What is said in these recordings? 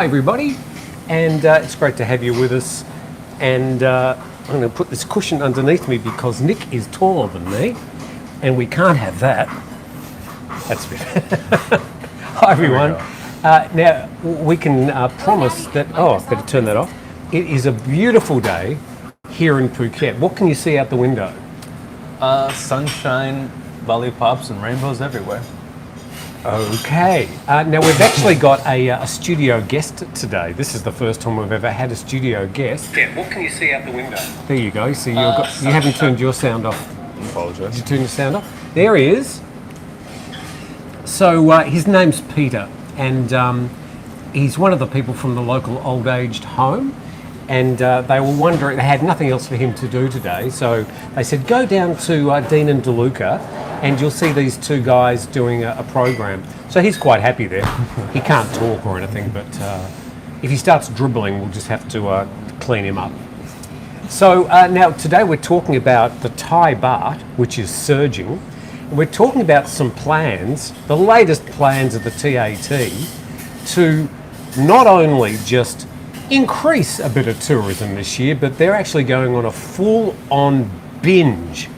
Hi everybody, and it's great to have you with us. And I'm going to put this cushion underneath me because Nick is taller than me, and we can't have that. That's a bit. Hi everyone. Now we can promise that. Oh, I've got to turn that off. It is a beautiful day here in Phuket. What can you see out the window? Sunshine, lollipops, and rainbows everywhere. Okay. Now we've actually got a studio guest today. This is the first time we've ever had a studio guest. Yeah. What can you see out the window? There you go. So you haven't turned your sound off. Apologize. Did you turn your sound off? There he is. So his name's Peter, and he's one of the people from the local old aged home. And they were wondering, they had nothing else for him to do today, so they said, go down to Dean and DeLuca and you'll see these two guys doing a program. So he's quite happy there. He can't talk or anything, but if he starts dribbling, we'll just have to clean him up. So now today we're talking about the Thai baht, which is surging. We're talking about some plans, the latest plans of the TNT, to not only just increase a bit of tourism this year, but they're actually going on a full-on binge.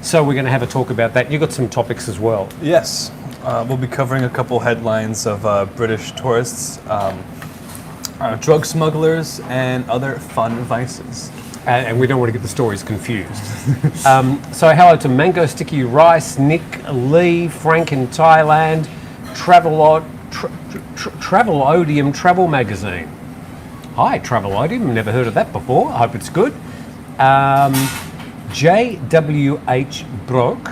So we're going to have a talk about that. You've got some topics as well. Yes, we'll be covering a couple headlines of British tourists, drug smugglers, and other fun vices. And we don't want to get the stories confused. So hello to Mango Sticky Rice, Nick, Lee, Frank in Thailand, Travelodium Travel Magazine. Hi, Travelodium, never heard of that before. I hope it's good. JWH Broke.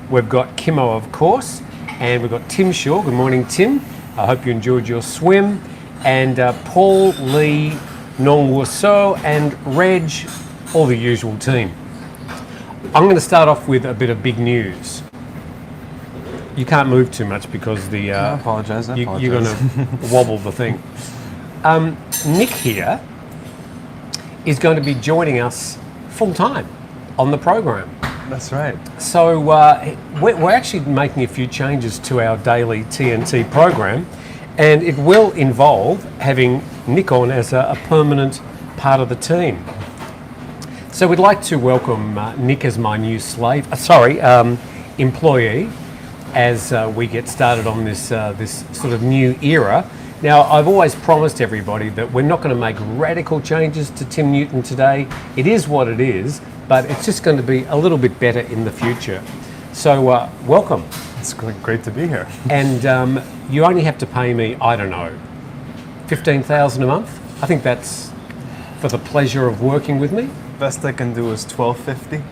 We've got Kimmo, of course, and we've got Tim Shaw. Good morning, Tim. I hope you enjoyed your swim. And Paul, Lee, Nong Wuso, and Reg, all the usual team. I'm going to start off with a bit of big news. You can't move too much because the I apologize. you're going to wobble the thing. Nick here is going to be joining us full time on the program. That's right. So we're actually making a few changes to our daily TNT program, and it will involve having Nick on as a permanent part of the team. So we'd like to welcome Nick as my new employee, as we get started on this sort of new era. Now, I've always promised everybody that we're not going to make radical changes to Tim Newton today. It is what it is, but it's just going to be a little bit better in the future. So, welcome. It's great to be here. And you only have to pay me, I don't know, $15,000 a month. I think that's for the pleasure of working with me. Best I can do is $12.50.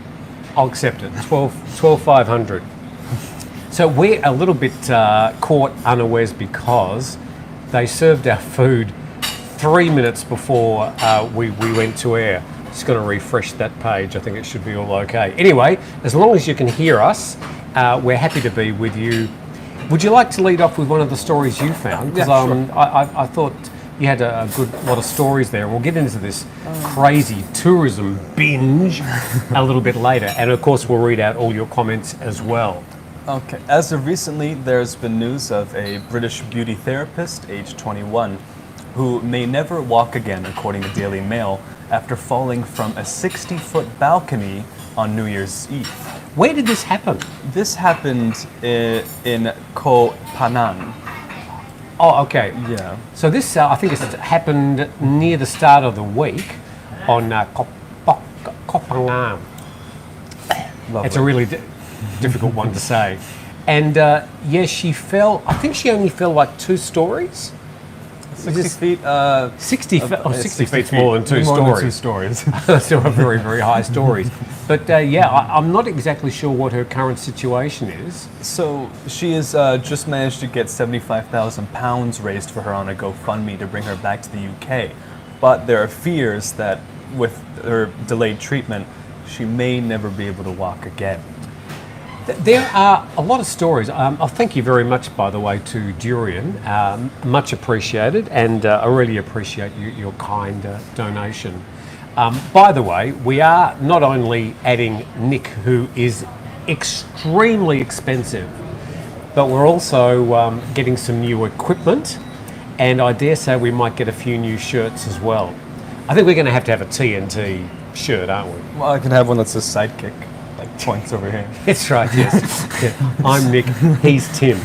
I'll accept it. $12,500. So we're a little bit caught unawares because they served our food 3 minutes before we went to air. Just going to refresh that page. I think it should be all okay. Anyway, as long as you can hear us, we're happy to be with you. Would you like to lead off with one of the stories you found? Because sure. I thought you had a good lot of stories there. We'll get into this crazy tourism binge a little bit later. And of course, we'll read out all your comments as well. Okay. As of recently, there's been news of a British beauty therapist, aged 21, who may never walk again, according to Daily Mail, after falling from a 60-foot balcony on New Year's Eve. Where did this happen? This happened in Koh Phangan. Oh, okay. Yeah. So this, I think, it's happened near the start of the week on Koh Phangan. Lovely. It's a really difficult one to say. And she fell, I think she only fell like 2 stories. 60 feet? 60 60 feet's more than two more than stories. 2 stories. Still are very, very high stories. But I'm not exactly sure what her current situation is. So she has just managed to get £75,000 raised for her on a GoFundMe to bring her back to the UK. But there are fears that with her delayed treatment, she may never be able to walk again. There are a lot of stories. I'll thank you very much, by the way, to Durian. Much appreciated, and I really appreciate your kind donation. By the way, we are not only adding Nick, who is extremely expensive, but we're also getting some new equipment and I dare say we might get a few new shirts as well. I think we're going to have a TNT shirt, aren't we? Well, I can have one that says sidekick, like points over here. That's right, yes. Yeah. I'm Nick, he's Tim.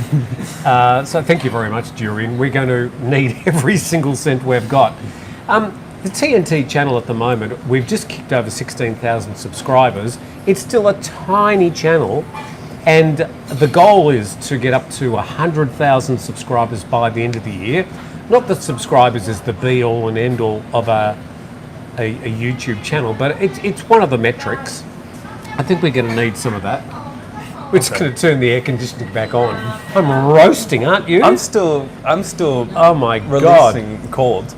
So thank you very much, Durian. We're going to need every single cent we've got. The TNT channel at the moment, we've just kicked over 16,000 subscribers. It's still a tiny channel, and the goal is to get up to 100,000 subscribers by the end of the year. Not that subscribers is the be-all and end-all of a YouTube channel, but it's one of the metrics. I think we're going to need some of that. We're just going to turn the air conditioning back on. I'm roasting, aren't you? I'm still. Oh my releasing God. cold.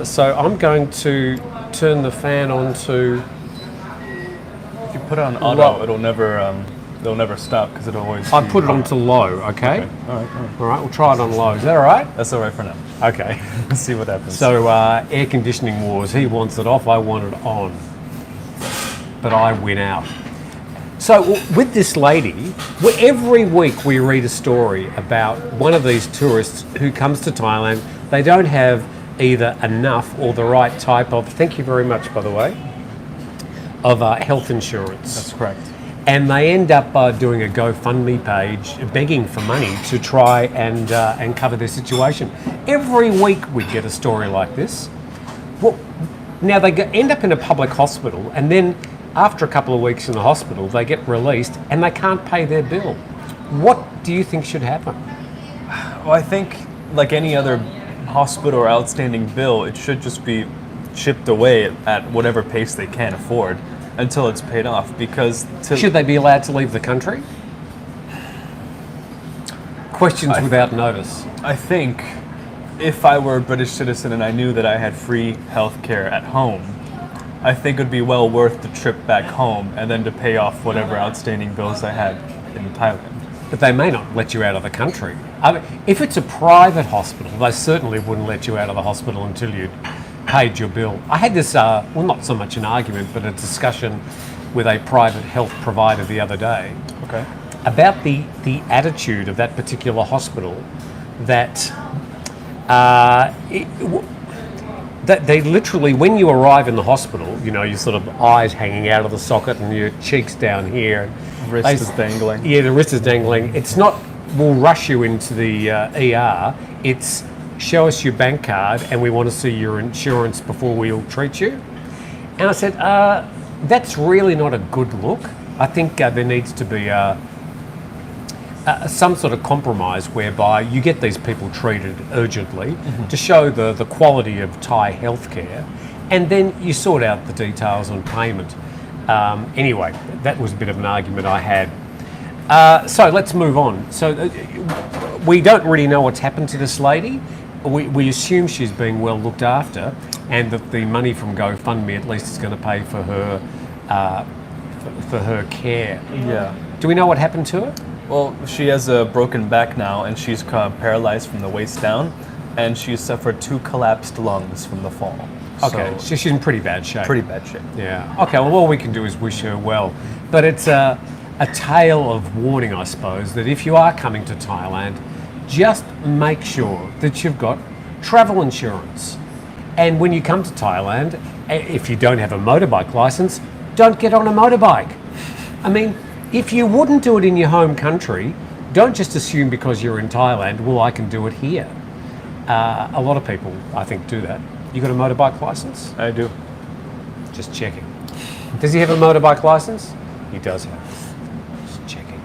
So I'm going to turn the fan on to. If you put it on auto, it'll never stop because it'll always. I put it on to low. Okay. All right. All right. We'll try it on low. Is that all right? That's all right for now. Okay. Let's see what happens. So air conditioning wars. He wants it off. I want it on. But I win out. So with this lady, every week we read a story about one of these tourists who comes to Thailand. They don't have either enough or the right type of, thank you very much by the way, of health insurance. That's correct. And they end up doing a GoFundMe page, begging for money to try and cover their situation. Every week we get a story like this. Well, now they end up in a public hospital, and then after a couple of weeks in the hospital, they get released and they can't pay their bill. What do you think should happen? Well, I think like any other hospital or outstanding bill, it should just be chipped away at whatever pace they can afford until it's paid off. Because should they be allowed to leave the country? Questions without notice. I think if I were a British citizen and I knew that I had free healthcare at home, I think it would be well worth the trip back home and then to pay off whatever outstanding bills I had in Thailand. But they may not let you out of the country. I mean, if it's a private hospital, they certainly wouldn't let you out of the hospital until you'd paid your bill. I had this, well, not so much an argument, but a discussion with a private health provider the other day. Okay. About the attitude of that particular hospital that that they literally, when you arrive in the hospital, you know, your sort of eyes hanging out of the socket and your cheeks down here. Wrist is dangling. Yeah, the wrist is dangling. It's not, we'll rush you into the ER. It's show us your bank card and we want to see your insurance before we'll treat you. And I said, that's really not a good look. I think there needs to be some sort of compromise whereby you get these people treated urgently to show the quality of Thai healthcare, and then you sort out the details on payment. Anyway, that was a bit of an argument I had. So let's move on. So we don't really know what's happened to this lady. We assume she's being well looked after, and that the money from GoFundMe at least is going to pay for her care. Yeah. Do we know what happened to her? Well, she has a broken back now, and she's paralyzed from the waist down, and she's suffered 2 collapsed lungs from the fall. Okay, so she's in pretty bad shape. Pretty bad shape. Yeah. Okay, well, all we can do is wish her well. But it's a tale of warning, I suppose, that if you are coming to Thailand, just make sure that you've got travel insurance. And when you come to Thailand, if you don't have a motorbike license, don't get on a motorbike. I mean, if you wouldn't do it in your home country, don't just assume because you're in Thailand, well, I can do it here. A lot of people, I think, do that. You got a motorbike license? I do. Just checking. Does he have a motorbike license? He does have. Just checking.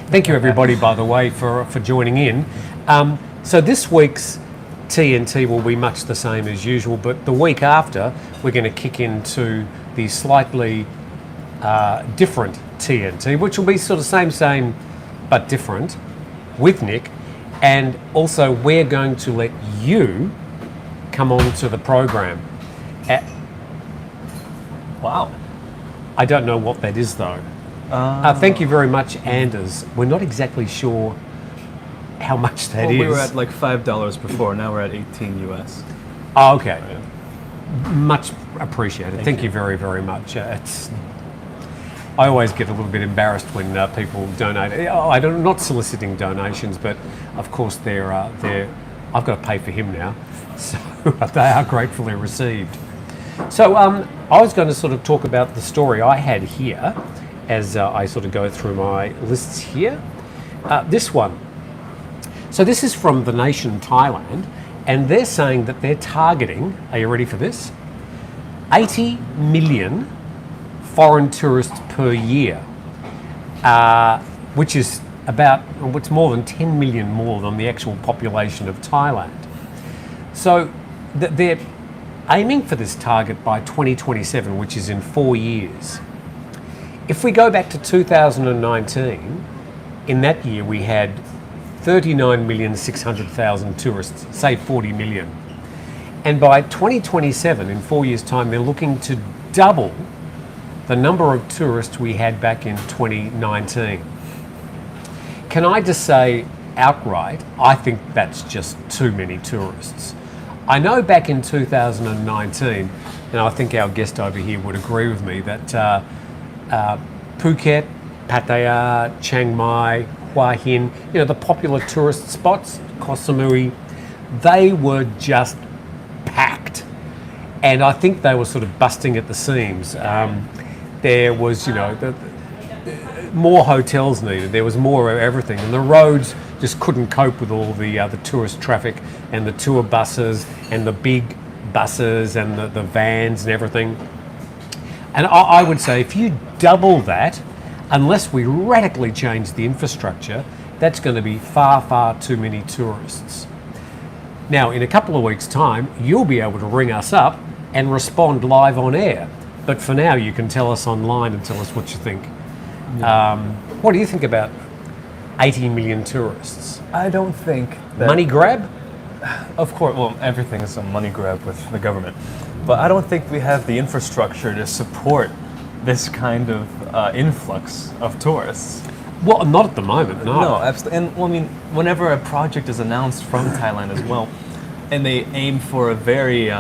Thank you, everybody, by the way, for joining in. So this week's TNT will be much the same as usual, but the week after, we're going to kick into the slightly different TNT, which will be sort of same, but different, with Nick. And also, we're going to let you come on to the program. Wow. I don't know what that is, though. Thank you very much, Anders. We're not exactly sure how much that is. We were at like $5 before, now we're at 18 US. Oh, okay. Much appreciated. Thank you very, very much. I always get a little bit embarrassed when people donate. I'm not soliciting donations, but of course they're I've got to pay for him now. So they are gratefully received. So I was going to sort of talk about the story I had here as I sort of go through my lists here. This one. So this is from The Nation Thailand, and they're saying that they're targeting, are you ready for this? 80 million foreign tourists per year, which is what's more than 10 million more than the actual population of Thailand. So they're aiming for this target by 2027, which is in 4 years. If we go back to 2019, in that year we had 39,600,000 tourists, say 40 million. And by 2027, in 4 years' time, they're looking to double the number of tourists we had back in 2019. Can I just say outright, I think that's just too many tourists. I know back in 2019, and I think our guest over here would agree with me, that Phuket, Pattaya, Chiang Mai, Hua Hin, the popular tourist spots, Koh Samui, they were just packed. And I think they were sort of busting at the seams. There was, more hotels needed. There was more of everything. And the roads just couldn't cope with all the tourist traffic and the tour buses and the big buses and the vans and everything. And I would say if you double that, unless we radically change the infrastructure, that's going to be far, far too many tourists. Now, in a couple of weeks' time, you'll be able to ring us up and respond live on air. But for now, you can tell us online and tell us what you think. Yeah. What do you think about 80 million tourists? I don't think that... Money grab? Of course, well, everything is a money grab with the government. But I don't think we have the infrastructure to support this kind of influx of tourists. Well, not at the moment, no. No, absolutely. And well, I mean, whenever a project is announced from Thailand as well, and they aim for a very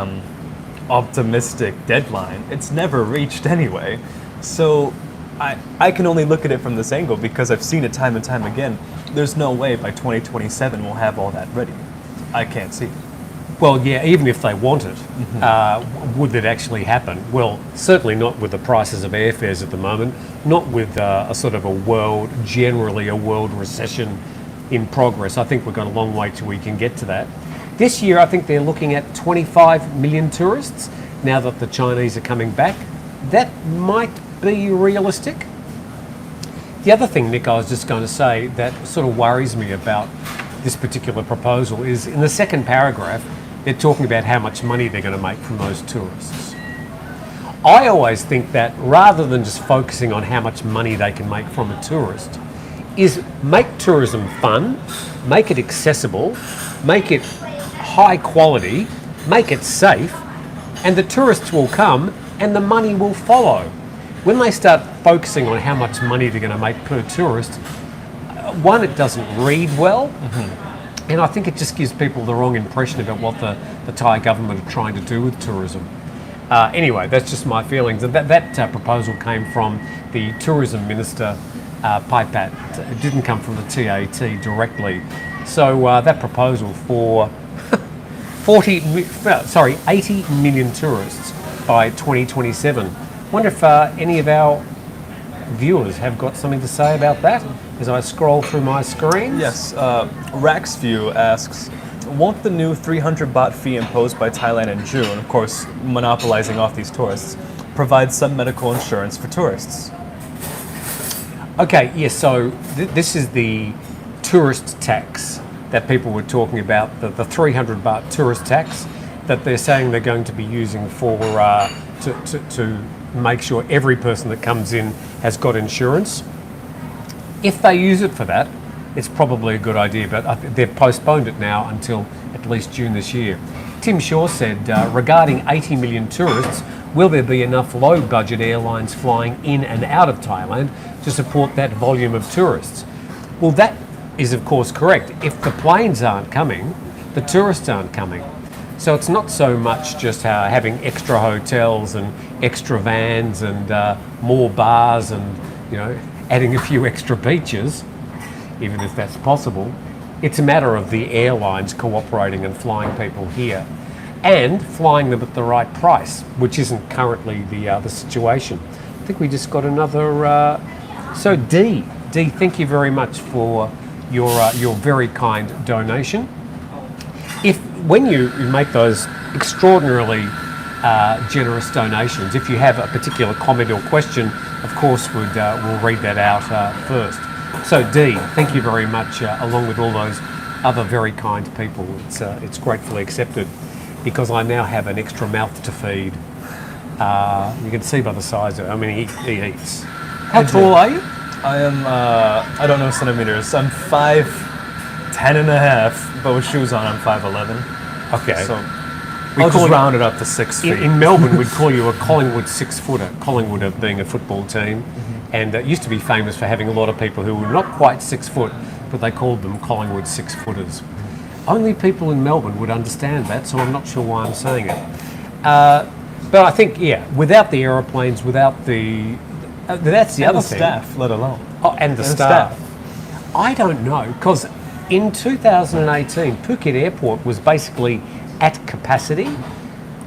optimistic deadline, it's never reached anyway. So I can only look at it from this angle because I've seen it time and time again. There's no way by 2027 we'll have all that ready. I can't see it. Well, yeah, even if they want it, would it actually happen? Well, certainly not with the prices of airfares at the moment, not with a sort of generally a world recession in progress. I think we've got a long way till we can get to that. This year, I think they're looking at 25 million tourists, now that the Chinese are coming back. That might be realistic. The other thing, Nick, I was just going to say that sort of worries me about this particular proposal is in the second paragraph, they're talking about how much money they're going to make from those tourists. I always think that rather than just focusing on how much money they can make from a tourist, is make tourism fun, make it accessible, make it high quality, make it safe, and the tourists will come and the money will follow. When they start focusing on how much money they're going to make per tourist, one, it doesn't read well, and I think it just gives people the wrong impression about what the Thai government are trying to do with tourism. Anyway, that's just my feelings. And that proposal came from the tourism minister, Paipat. It didn't come from the TAT directly. So that proposal for 80 million tourists by 2027. Wonder if any of our viewers have got something to say about that as I scroll through my screens. Yes, Raxview asks, won't the new 300 baht fee imposed by Thailand in June, of course monopolizing off these tourists, provide some medical insurance for tourists? Okay, yes, so this is the tourist tax that people were talking about, the 300 baht tourist tax that they're saying they're going to be using for to make sure every person that comes in has got insurance. If they use it for that, it's probably a good idea, but they've postponed it now until at least June this year. Tim Shaw said, regarding 80 million tourists, will there be enough low-budget airlines flying in and out of Thailand to support that volume of tourists? Well, that is of course correct. If the planes aren't coming, the tourists aren't coming. So it's not so much just having extra hotels and extra vans and more bars and, adding a few extra beaches, even if that's possible. It's a matter of the airlines cooperating and flying people here and flying them at the right price, which isn't currently the situation. I think we just got another... So D, thank you very much for your very kind donation. When you make those extraordinarily generous donations, if you have a particular comment or question, of course we'll read that out first. So D, thank you very much, along with all those other very kind people. It's gratefully accepted because I now have an extra mouth to feed. You can see by the size of it. I mean, he eats. How tall are you? I am, I don't know centimeters. I'm 5'10" and a half, but with shoes on, I'm 5'11". Okay. So I'll just round it up to 6 feet. In Melbourne, we'd call you a Collingwood 6-footer. Collingwood being a football team, and it used to be famous for having a lot of people who were not quite 6 foot, but they called them Collingwood 6-footers. Only people in Melbourne would understand that, so I'm not sure why I'm saying it. But I think, without the aeroplanes, without the... that's the other thing. Staff, let alone. Oh, and the staff. I don't know, because in 2018, Phuket Airport was basically at capacity,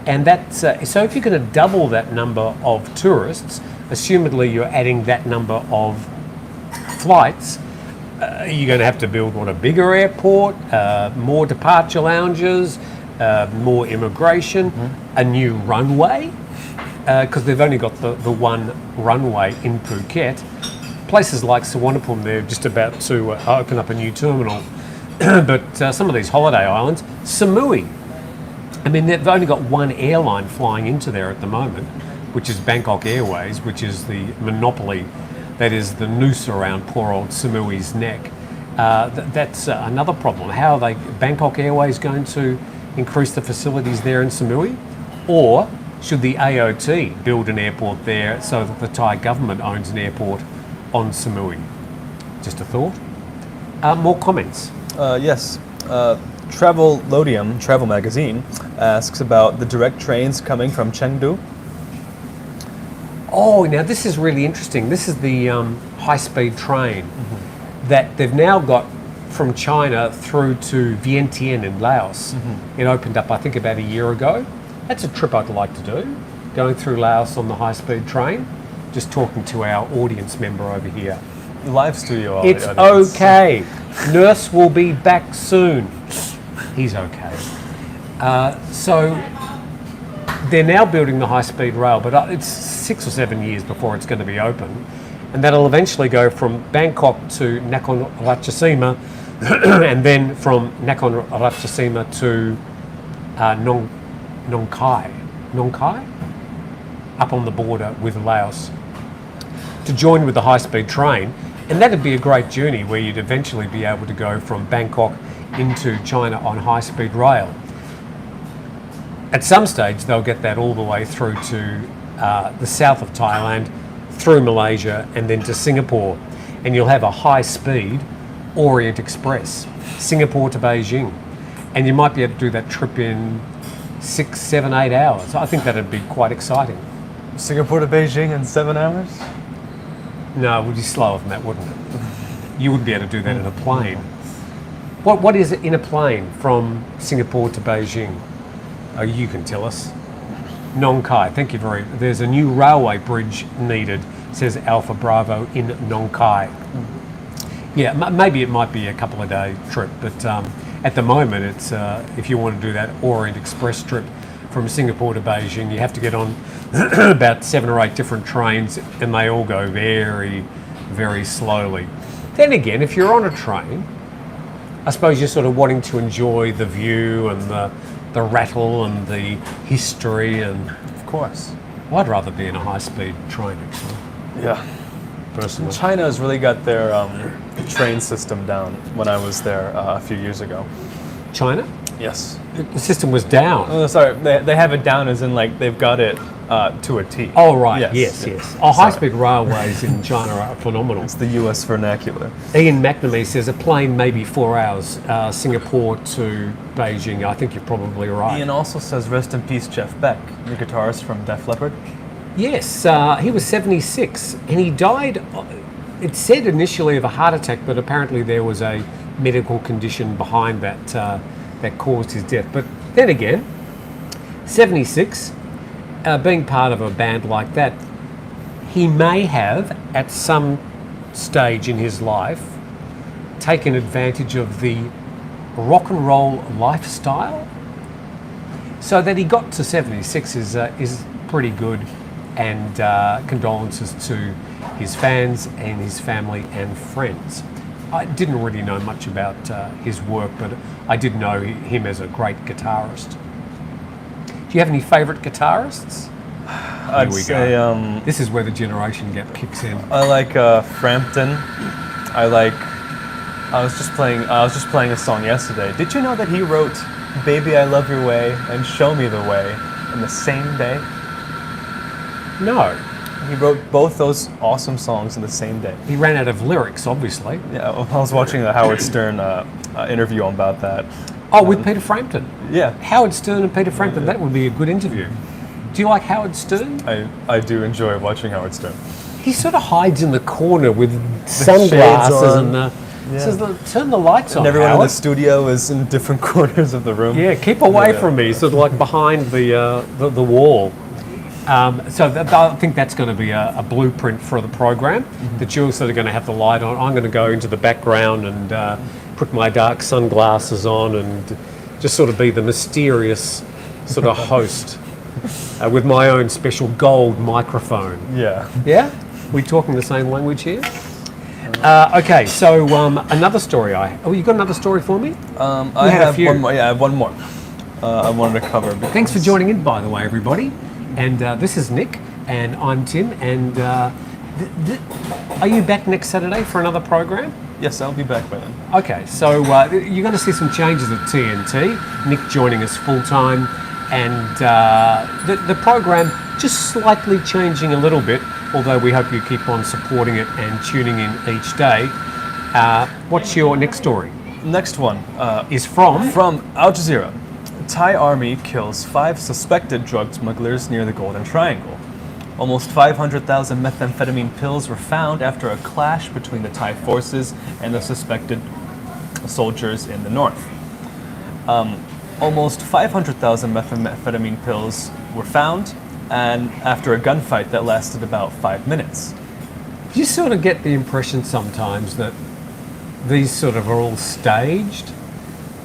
and that's so if you're going to double that number of tourists, assumedly you're adding that number of flights, you're going to have to build a bigger airport, more departure lounges, more immigration, a new runway, because they've only got the one runway in Phuket. Places like Suvarnabhumi, they're just about to open up a new terminal. But some of these holiday islands, Samui, I mean, they've only got one airline flying into there at the moment, which is Bangkok Airways, which is the monopoly that is the noose around poor old Samui's neck. That's another problem. How are Bangkok Airways going to increase the facilities there in Samui? Or should the AOT build an airport there so that the Thai government owns an airport on Samui? Just a thought. More comments? Yes. Travelodium, Travel Magazine, asks about the direct trains coming from Chengdu. Oh, now this is really interesting. This is the high-speed train that they've now got from China through to Vientiane in Laos. It opened up, I think, about a year ago. That's a trip I'd like to do, going through Laos on the high-speed train. Just talking to our audience member over here. Live studio It's audience. okay. Nurse will be back soon. He's okay. So they're now building the high-speed rail, but it's 6 or 7 years before it's going to be open. And that'll eventually go from Bangkok to Nakhon Ratchasima and then from Nakhon Ratchasima to Nong Khai, up on the border with Laos, to join with the high-speed train. And that'd be a great journey where you'd eventually be able to go from Bangkok into China on high-speed rail. At some stage, they'll get that all the way through to the south of Thailand, through Malaysia, and then to Singapore. And you'll have a high-speed Orient Express, Singapore to Beijing. And you might be able to do that trip in 6, 7, 8 hours. I think that'd be quite exciting. Singapore to Beijing in 7 hours? No, it would be slower than that, wouldn't it? You wouldn't be able to do that in a plane. What is it in a plane from Singapore to Beijing? Oh, you can tell us. Nong Khai, thank you very much. There's a new railway bridge needed, says Alpha Bravo in Nong Khai. Yeah, maybe it might be a couple of day trip, but at the moment, it's if you want to do that Orient Express trip from Singapore to Beijing, you have to get on about 7 or 8 different trains, and they all go very, very slowly. Then again, if you're on a train, I suppose you're sort of wanting to enjoy the view and the rattle and the history, and Of course. well, I'd rather be in a high-speed train, actually, Yeah. personally. China has really got their train system down when I was there a few years ago. China? Yes. The system was down. Oh, sorry, they have it down as in like they've got it to a T. Oh, right, Yes. yes. Oh, high-speed railways in China are phenomenal. It's the US vernacular. Ian McNamee says a plane maybe 4 hours, Singapore to Beijing. I think you're probably right. Ian also says, rest in peace, Jeff Beck, the guitarist from Def Leppard. Yes, he was 76 and he died, it said initially of a heart attack, but apparently there was a medical condition behind that that caused his death. But then again, 76, being part of a band like that, he may have, at some stage in his life, taken advantage of the rock and roll lifestyle, so that he got to 76 is pretty good, and condolences to his fans and his family and friends. I didn't really know much about his work, but I did know him as a great guitarist. Do you have any favourite guitarists? I'd say This is where the generation gap kicks in. I like Frampton. I was just playing a song yesterday. Did you know that he wrote "Baby I Love Your Way" and "Show Me the Way" in the same day? No. He wrote both those awesome songs in the same day. He ran out of lyrics, obviously. Yeah, I was watching the Howard Stern interview about that. Oh, with Peter Frampton. Yeah, Howard Stern and Peter Frampton, that would be a good interview. Do you like Howard Stern? I do enjoy watching Howard Stern. He sort of hides in the corner with sunglasses shades and says, turn the lights on, And everyone Howard. in the studio is in different corners of the room. Yeah, keep away from me, sort of like behind the wall. I think that's going to be a blueprint for the program, that you're sort of going to have the light on. I'm going to go into the background and put my dark sunglasses on and just sort of be the mysterious sort of host with my own special gold microphone. Yeah. Yeah? We talking the same language here? Okay, so another story you got another story for me? I had a have few. one more. Yeah, I have one more. I wanted to cover. Thanks for joining in, by the way, everybody. And this is Nick, and I'm Tim. And are you back next Saturday for another program? Yes, I'll be back by then. Okay, so you're going to see some changes at TNT. Nick joining us full time, and the program just slightly changing a little bit. Although we hope you keep on supporting it and tuning in each day. What's your next story? Next one Is from Al Jazeera. Thai army kills 5 suspected drug smugglers near the Golden Triangle. Almost 500,000 methamphetamine pills were found after a clash between the Thai forces and the suspected soldiers in the north. Almost 500,000 methamphetamine pills were found, and after a gunfight that lasted about 5 minutes. You sort of get the impression sometimes that these sort of are all staged,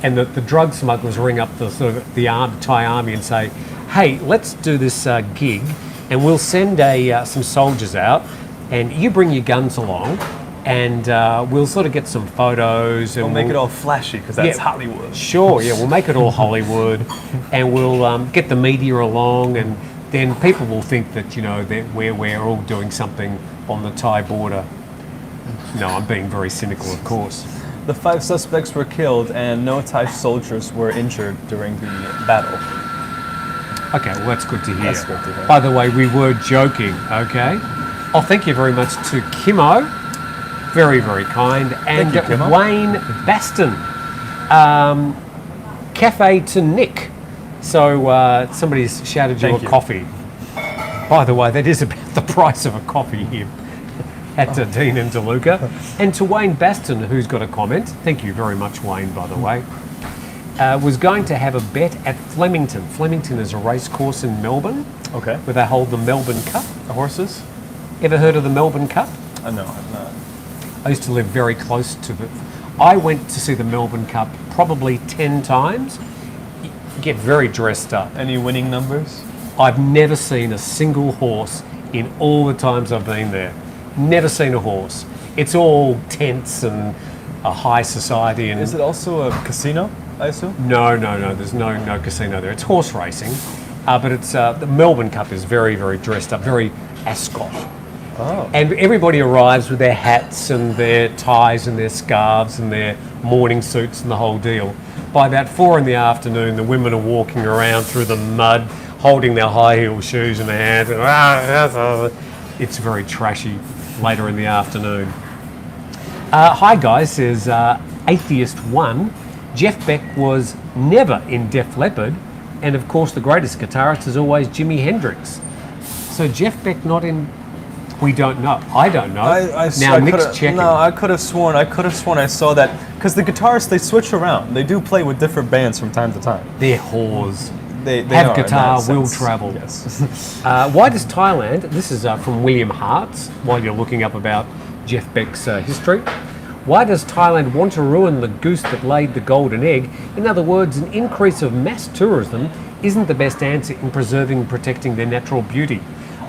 and that the drug smugglers ring up the sort of the Thai army and say, "Hey, let's do this gig, and we'll send some soldiers out, and you bring your guns along, and we'll sort of get some photos, and We'll make it all flashy because that's Yeah. Hollywood." Sure, yeah, we'll make it all Hollywood, and we'll get the media along, and then people will think that that we're all doing something on the Thai border. No, I'm being very cynical, of course. The 5 suspects were killed and no Thai soldiers were injured during the battle. Okay, well that's good to hear. That's good to hear. By the way, we were joking, okay? Oh, thank you very much to Kimmo. Very, very kind. And Thank you, Kimmo. Wayne Baston. Cafe to Nick. So somebody's shouted you Thank a you. coffee. By the way, that is about the price of a coffee here at Dean and DeLuca. And to Wayne Baston, who's got a comment. Thank you very much, Wayne, by the way. Was going to have a bet at Flemington. Flemington is a race course in Melbourne Okay. where they hold the Melbourne Cup. The horses? Ever heard of the Melbourne Cup? No, I've not. I used to live very close to it. I went to see the Melbourne Cup probably 10 times. You get very dressed up. Any winning numbers? I've never seen a single horse in all the times I've been there. Never seen a horse. It's all tents and a high society. And Is it also a casino, I assume? No. There's no casino there. It's horse racing, but it's the Melbourne Cup is very, very dressed up, very Ascot. Oh. And everybody arrives with their hats and their ties and their scarves and their morning suits and the whole deal. By about 4 in the afternoon, the women are walking around through the mud, holding their high heel shoes in their hands. And, it's very trashy later in the afternoon. Hi guys, says Atheist 1. Jeff Beck was never in Def Leppard, and of course the greatest guitarist is always Jimi Hendrix. So Jeff Beck not in We don't know. I don't know. I Nick's checking. No, I could have sworn I saw that because the guitarists they switch around. They do play with different bands from time to time. They're whores. They Have are, in guitar, that will sense. travel. Yes. Why does Thailand, this is from William Hart's, while you're looking up about Jeff Beck's history, why does Thailand want to ruin the goose that laid the golden egg? In other words, an increase of mass tourism isn't the best answer in preserving and protecting their natural beauty.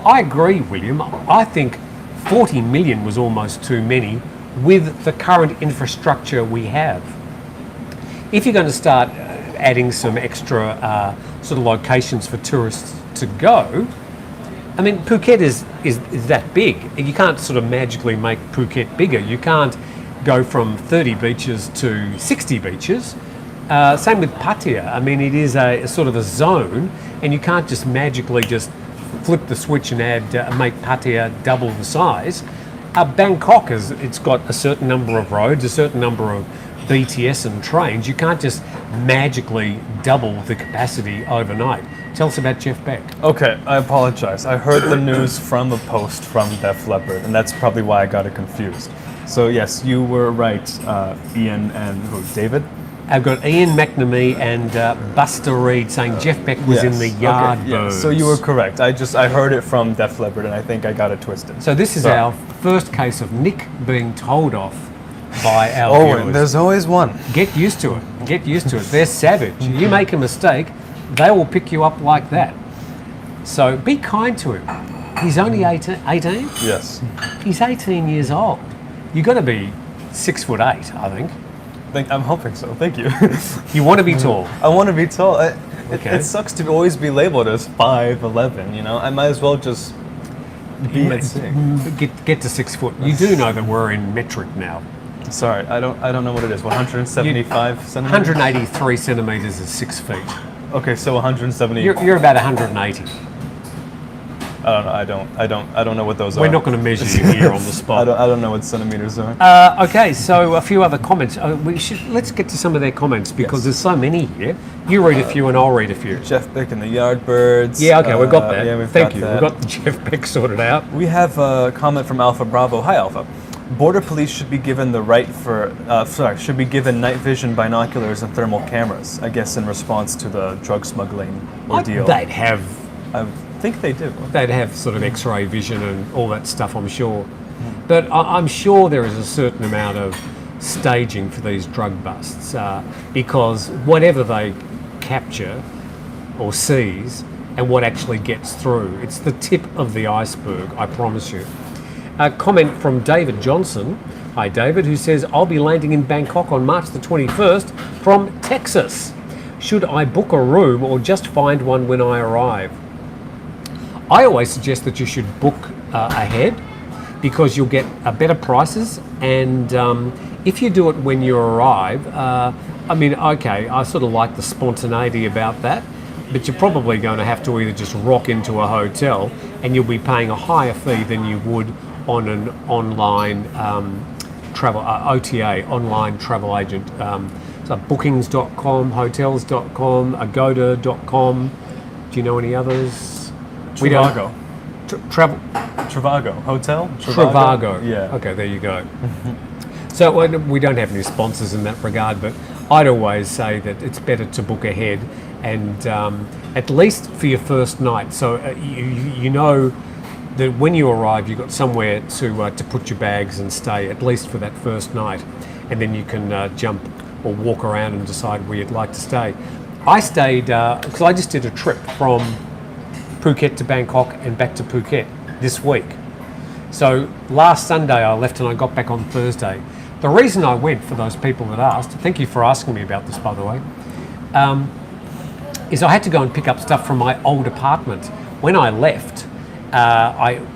I agree, William. I think 40 million was almost too many with the current infrastructure we have. If you're going to start adding some extra sort of locations for tourists to go, I mean, Phuket is that big. You can't sort of magically make Phuket bigger. You can't go from 30 beaches to 60 beaches. Same with Pattaya. I mean, it is a sort of a zone, and you can't just magically just flip the switch and make Pattaya double the size. Bangkok it's got a certain number of roads, a certain number of BTS and trains. You can't just magically double the capacity overnight. Tell us about Jeff Beck. Okay, I apologize. I heard the news from a post from Def Leppard, and that's probably why I got it confused. So yes, you were right, Ian and David? I've got Ian McNamee and Buster Reed saying Jeff Beck was in the Yardbirds. Yes. So you were correct. I heard it from Def Leppard, and I think I got it twisted. So this is our first case of Nick being told off by our Oh, viewers. there's always one. Get used to it. Get used to it. They're savage. You make a mistake, they will pick you up like that. So be kind to him. He's only 18? Yes. He's 18 years old. You've got to be 6'8", I think. I'm hoping so. Thank you. You want to be tall. I want to be tall. Okay. It sucks to always be labeled as 5'11", you know? I might as well just be at 6. Get to 6 foot. You do know that we're in metric now. Sorry, I don't know what it is. 175 centimeters? 183 centimetres is 6 feet. Okay, so 170. You're about 180. I don't know what those are. We're not going to measure you here on the spot. I don't know what centimeters are. Okay, so a few other comments. Let's get to some of their comments because there's so many here. You read a few and I'll read a few. Jeff Beck and the Yardbirds. Yeah, okay, we've got that. Yeah, Thank you. that. We've got the Jeff Beck sorted out. We have a comment from Alpha Bravo. Hi, Alpha. Border police should be given the right should be given night vision binoculars and thermal cameras. I guess in response to the drug smuggling ordeal. They'd have. I think they do. They'd have sort of X-ray vision and all that stuff, I'm sure. But I'm sure there is a certain amount of staging for these drug busts because whatever they capture or seize and what actually gets through, it's the tip of the iceberg, I promise you. A comment from David Johnson. Hi, David, who says, I'll be landing in Bangkok on March the 21st from Texas. Should I book a room or just find one when I arrive? I always suggest that you should book ahead because you'll get better prices, and if you do it when you arrive, I mean, okay, I sort of like the spontaneity about that, but you're probably going to have to either just rock into a hotel and you'll be paying a higher fee than you would on an online travel OTA, online travel agent. So bookings.com, hotels.com, agoda.com. Do you know any others? Trivago. Trivago. Hotel? Trivago. Yeah. Okay, there you go. So we don't have any sponsors in that regard, but I'd always say that it's better to book ahead and at least for your first night. So you know that when you arrive, you've got somewhere to put your bags and stay, at least for that first night. And then you can jump or walk around and decide where you'd like to stay. I stayed, because I just did a trip from Phuket to Bangkok and back to Phuket this week. So last Sunday I left and I got back on Thursday. The reason I went, for those people that asked, thank you for asking me about this by the way, is I had to go and pick up stuff from my old apartment. When I left,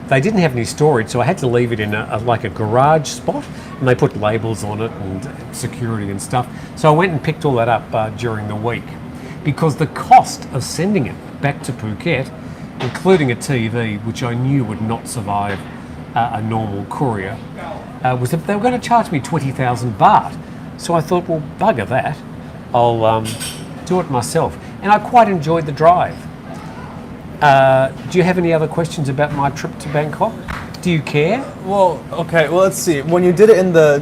they didn't have any storage, so I had to leave it in like a garage spot, and they put labels on it and security and stuff. So I went and picked all that up during the week, because the cost of sending it back to Phuket, including a TV, which I knew would not survive a normal courier, was that they were going to charge me 20,000 baht. So I thought, well, bugger that, I'll do it myself. And I quite enjoyed the drive. Do you have any other questions about my trip to Bangkok? Do you care? Well, okay. Well, let's see. When you did it in the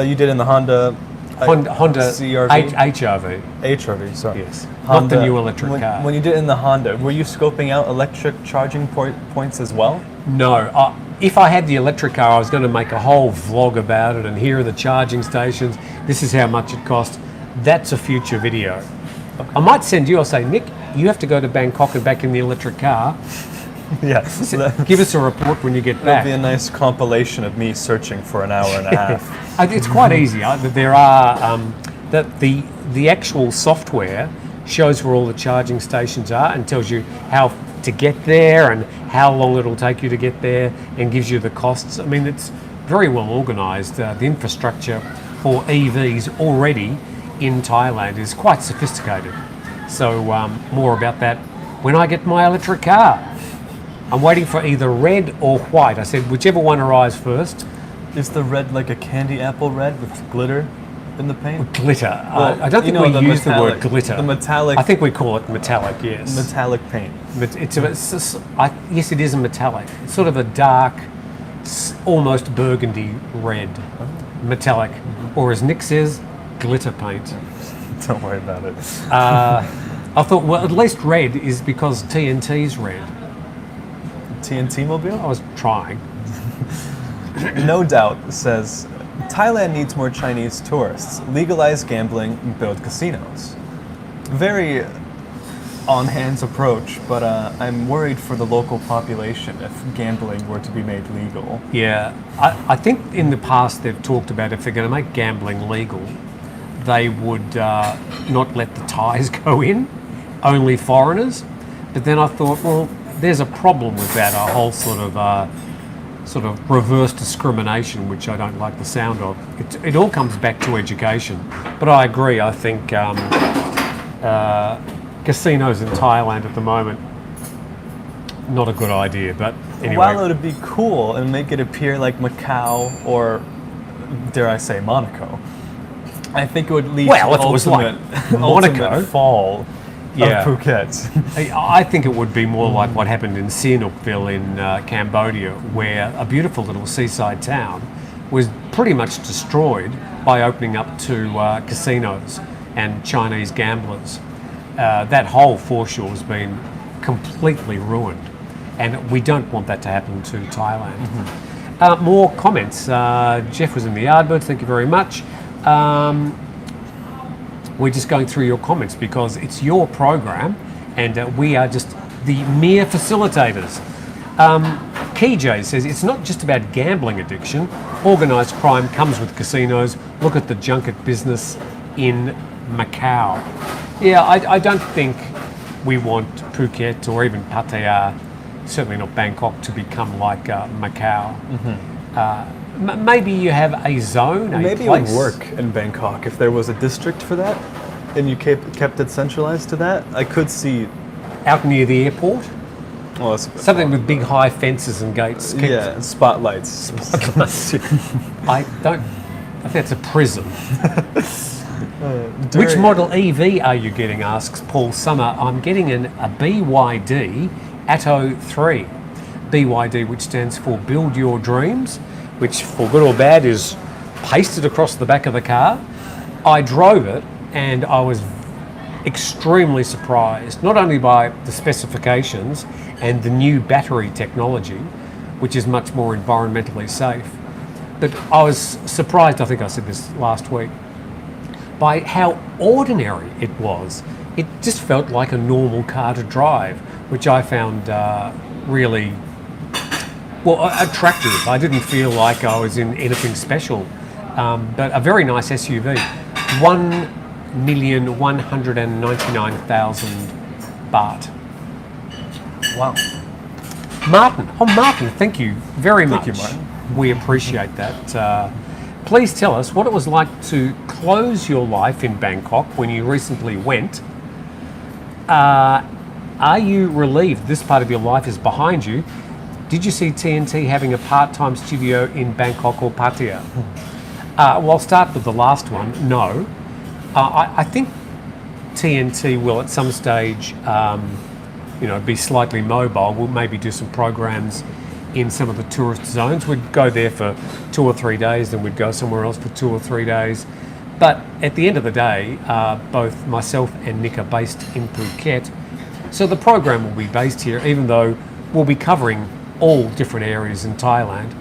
you did it in the Honda Honda CR-V? HRV. HRV, sorry. Yes. Honda, Not the new electric car. When you did it in the Honda, were you scoping out electric charging points as well? No. If I had the electric car, I was going to make a whole vlog about it, and here are the charging stations. This is how much it costs. That's a future video. Okay. I might send you, I'll say, Nick, you have to go to Bangkok and back in the electric car. Yes. Give us a report when you get That'll back. be a nice compilation of me searching for an hour and a half. It's quite easy. There are that the actual software shows where all the charging stations are and tells you how to get there and how long it'll take you to get there and gives you the costs. I mean, it's very well organised. The infrastructure for EVs already in Thailand is quite sophisticated. So more about that when I get my electric car. I'm waiting for either red or white. I said whichever one arrives first. Is the red like a candy apple red with glitter in the paint? Glitter. Well, I don't think we use the word glitter. The metallic. I think we call it metallic, yes. Metallic paint. Yes, it is a metallic. It's sort of a dark, almost burgundy red. Metallic. Or as Nick says, glitter paint. Don't worry about it. I thought, well, at least red is because TNT's red. TNT mobile? I was trying. No Doubt says, Thailand needs more Chinese tourists. Legalize gambling and build casinos. Very on-hands approach, but I'm worried for the local population if gambling were to be made legal. Yeah, I think in the past they've talked about if they're going to make gambling legal, they would not let the Thais go in, only foreigners. But then I thought, well, there's a problem with that, a whole sort of reverse discrimination, which I don't like the sound of. It all comes back to education. But I agree, I think casinos in Thailand at the moment, not a good idea, but anyway. While it would be cool and make it appear like Macau or, dare I say, Monaco, I think it would lead Well, to if it was like ultimate Monaco, fall yeah. of Phuket. I think it would be more like what happened in Sihanoukville in Cambodia, where a beautiful little seaside town was pretty much destroyed by opening up to casinos and Chinese gamblers. That whole foreshore has been completely ruined, and we don't want that to happen to Thailand. Mm-hmm. More comments. Jeff was in the Yardbirds, thank you very much. We're just going through your comments because it's your program and we are just the mere facilitators. KJ says it's not just about gambling addiction. Organised crime comes with casinos. Look at the junket business in Macau. Yeah, I don't think we want Phuket or even Pattaya, certainly not Bangkok, to become like Macau. Mm-hmm. Maybe you have a zone, Maybe place. it would work in Bangkok if there was a district for that and you kept it centralized to that. I could see... Out near the airport? Oh, that's a bit Something far. with big high fences and gates. Yeah, and spotlights. I think it's a prison. Which model EV are you getting, asks Paul Summer. I'm getting a BYD Atto 3. BYD, which stands for Build Your Dreams, which for good or bad is pasted across the back of the car. I drove it and I was extremely surprised, not only by the specifications and the new battery technology, which is much more environmentally safe, but I was surprised, I think I said this last week, by how ordinary it was. It just felt like a normal car to drive, which I found really attractive. I didn't feel like I was in anything special, but a very nice SUV. 1,199,000 baht. Wow. Martin, thank you very much. Thank you, Martin. We appreciate that. Please tell us what it was like to close your life in Bangkok when you recently went. Are you relieved this part of your life is behind you? Did you see TNT having a part-time studio in Bangkok or Pattaya? Well, I'll start with the last one. No. I think TNT will at some stage, be slightly mobile. We'll maybe do some programs in some of the tourist zones. We'd go there for 2 or 3 days, then we'd go somewhere else for 2 or 3 days. But at the end of the day, both myself and Nick are based in Phuket. So the program will be based here, even though we'll be covering all different areas in Thailand.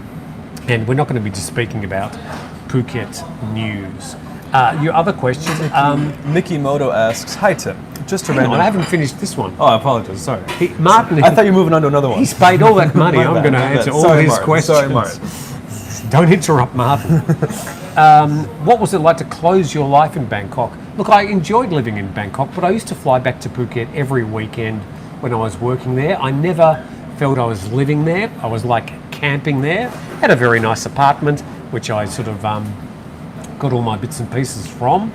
And we're not going to be just speaking about Phuket news. Your other question, Mickey Moto asks, "Hi Tim, just a hang on, random." I haven't finished this one. Oh, I apologize. Sorry. Martin, I thought you were moving on to another one. he's paid all that money. My I'm bad, going to my bad. answer all Sorry, his Martin. questions. Sorry, Martin. Don't interrupt Martin. What was it like to close your life in Bangkok? Look, I enjoyed living in Bangkok, but I used to fly back to Phuket every weekend when I was working there. I never felt I was living there. I was like camping there. Had a very nice apartment, which I sort of got all my bits and pieces from.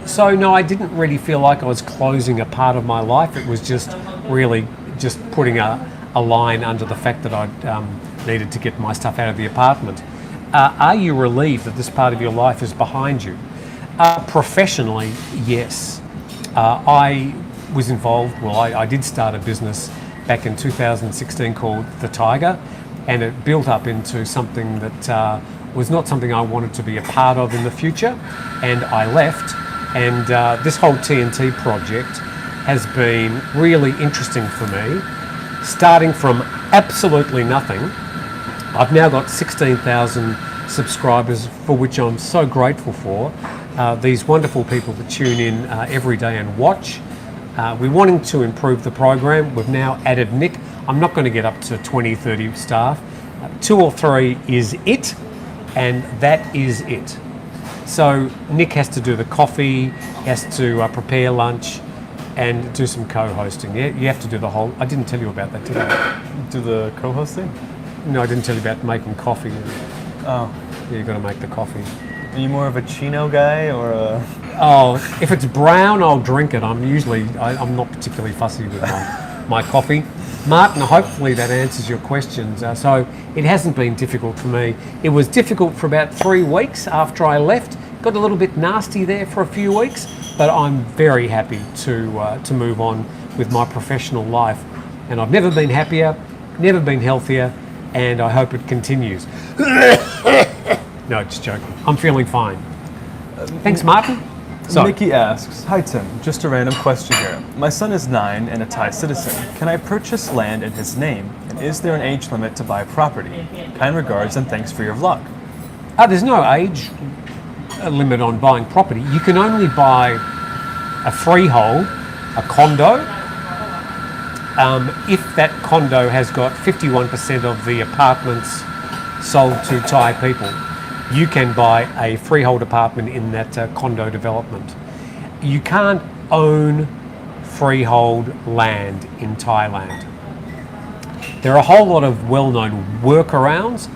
So no, I didn't really feel like I was closing a part of my life. It was just really just putting a line under the fact that I needed to get my stuff out of the apartment. Are you relieved that this part of your life is behind you? Professionally, yes. I was involved, I did start a business back in 2016 called The Tiger, and it built up into something that was not something I wanted to be a part of in the future, and I left. And this whole TNT project has been really interesting for me. Starting from absolutely nothing, I've now got 16,000 subscribers, for which I'm so grateful for. These wonderful people that tune in every day and watch. We're wanting to improve the program. We've now added Nick. I'm not going to get up to 20, 30 staff. 2 or 3 is it, and that is it. So Nick has to do the coffee, has to prepare lunch, and do some co-hosting. Yeah, you have to do the whole. I didn't tell you about that, did I? Do the co-hosting? No, I didn't tell you about making coffee. Oh. Yeah, you got to make the coffee. Are you more of a Chino guy or a... Oh, if it's brown, I'll drink it. I'm not particularly fussy with my coffee. Martin, hopefully that answers your questions. So it hasn't been difficult for me. It was difficult for about 3 weeks after I left. Got a little bit nasty there for a few weeks, but I'm very happy to move on with my professional life. And I've never been happier, never been healthier, and I hope it continues. No, just joking. I'm feeling fine. Thanks, Martin. So, Nikki asks, "Hi Tim, just a random question here. My son is 9 and a Thai citizen. Can I purchase land in his name? And is there an age limit to buy property? Kind regards and thanks for your vlog." there's no age limit on buying property. You can only buy a freehold, a condo, if that condo has got 51% of the apartments sold to Thai people. You can buy a freehold apartment in that condo development. You can't own freehold land in Thailand. There are a whole lot of well-known workarounds,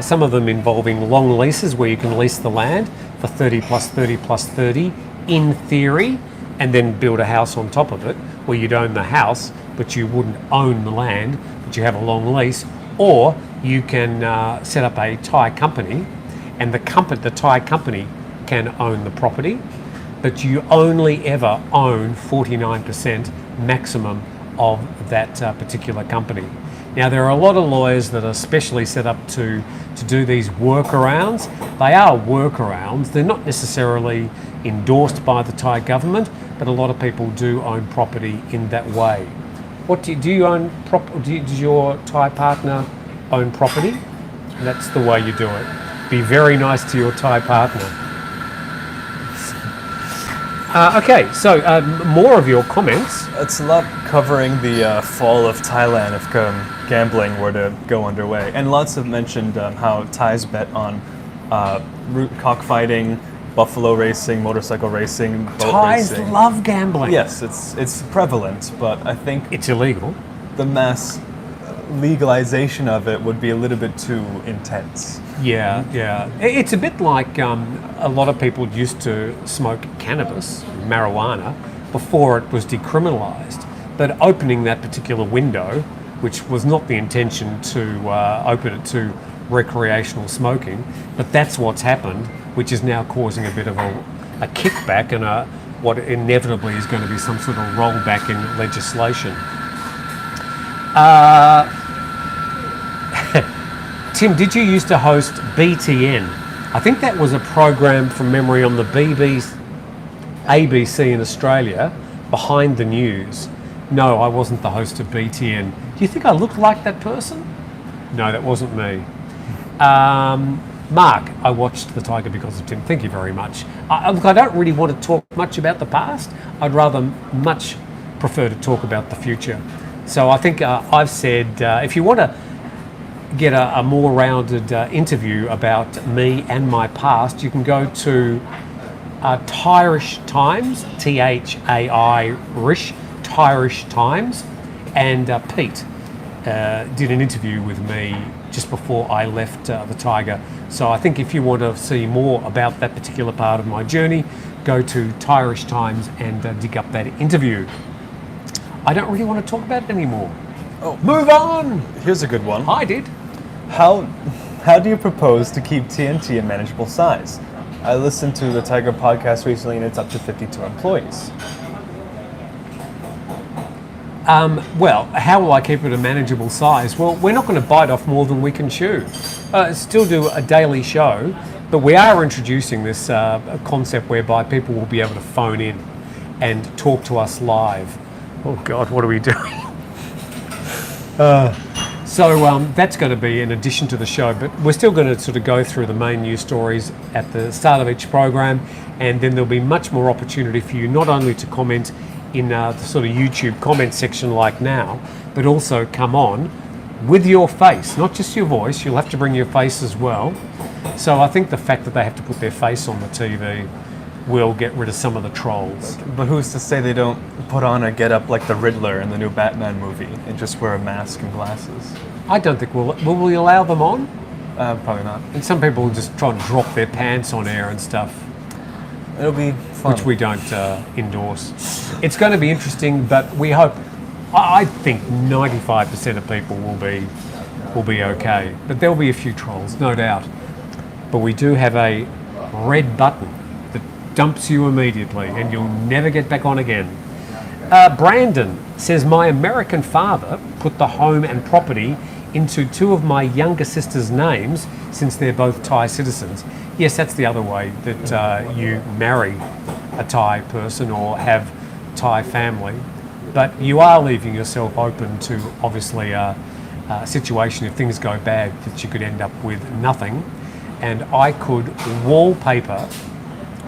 some of them involving long leases where you can lease the land for 30 plus 30 plus 30 in theory, and then build a house on top of it where you'd own the house but you wouldn't own the land, but you have a long lease. Or you can set up a Thai company, and the Thai company can own the property, but you only ever own 49% maximum of that particular company. Now, there are a lot of lawyers that are specially set up to do these workarounds. They are workarounds. They're not necessarily endorsed by the Thai government, but a lot of people do own property in that way. What do you own? Does your Thai partner own property? That's the way you do it. Be very nice to your Thai partner. Okay, so more of your comments. It's a lot covering the fall of Thailand if gambling were to go underway. And lots have mentioned how Thais bet on cockfighting, buffalo racing, motorcycle racing, boat Thais racing. love gambling. Yes, it's prevalent, but I think It's illegal. the mass legalization of it would be a little bit too intense. Yeah. It's a bit like a lot of people used to smoke cannabis, marijuana, before it was decriminalised. But opening that particular window, which was not the intention to open it to recreational smoking, but that's what's happened, which is now causing a bit of a kickback and what inevitably is going to be some sort of rollback in legislation. Tim, did you used to host BTN? I think that was a program from memory on the ABC in Australia, Behind the News. No, I wasn't the host of BTN. Do you think I looked like that person? No, that wasn't me. Mark, I watched The Tiger because of Tim. Thank you very much. Look, I don't really want to talk much about the past. I'd rather much prefer to talk about the future. So I think I've said, if you want to get a more rounded interview about me and my past, you can go to Tyrish Times, T-H-A-I-rish, Tyrish Times, and Pete did an interview with me just before I left the Tiger. So I think if you want to see more about that particular part of my journey, go to Tyrish Times and dig up that interview. I don't really want to talk about it anymore. Oh, move on! Here's a good one. I did. How do you propose to keep TNT a manageable size? I listened to the Tiger podcast recently and it's up to 52 employees. Well, how will I keep it a manageable size? Well, we're not going to bite off more than we can chew. Still do a daily show, but we are introducing this concept whereby people will be able to phone in and talk to us live. Oh God, what are we doing? So that's going to be in addition to the show, but we're still going to sort of go through the main news stories at the start of each program, and then there'll be much more opportunity for you not only to comment in the sort of YouTube comment section like now, but also come on with your face, not just your voice. You'll have to bring your face as well. So I think the fact that they have to put their face on the TV will get rid of some of the trolls. But who's to say they don't put on a get-up like the Riddler in the new Batman movie and just wear a mask and glasses? I don't think will we allow them on? Probably not. And some people will just try and drop their pants on air and stuff. It'll be fun. Which we don't endorse. It's going to be interesting, but we hope. I think 95% of people will be okay, but there'll be a few trolls, no doubt. But we do have a red button that dumps you immediately, and you'll never get back on again. Brandon says, my American father put the home and property into two of my younger sister's names since they're both Thai citizens. Yes, that's the other way that you marry a Thai person or have Thai family. But you are leaving yourself open to, obviously, a situation, if things go bad, that you could end up with nothing. And I could wallpaper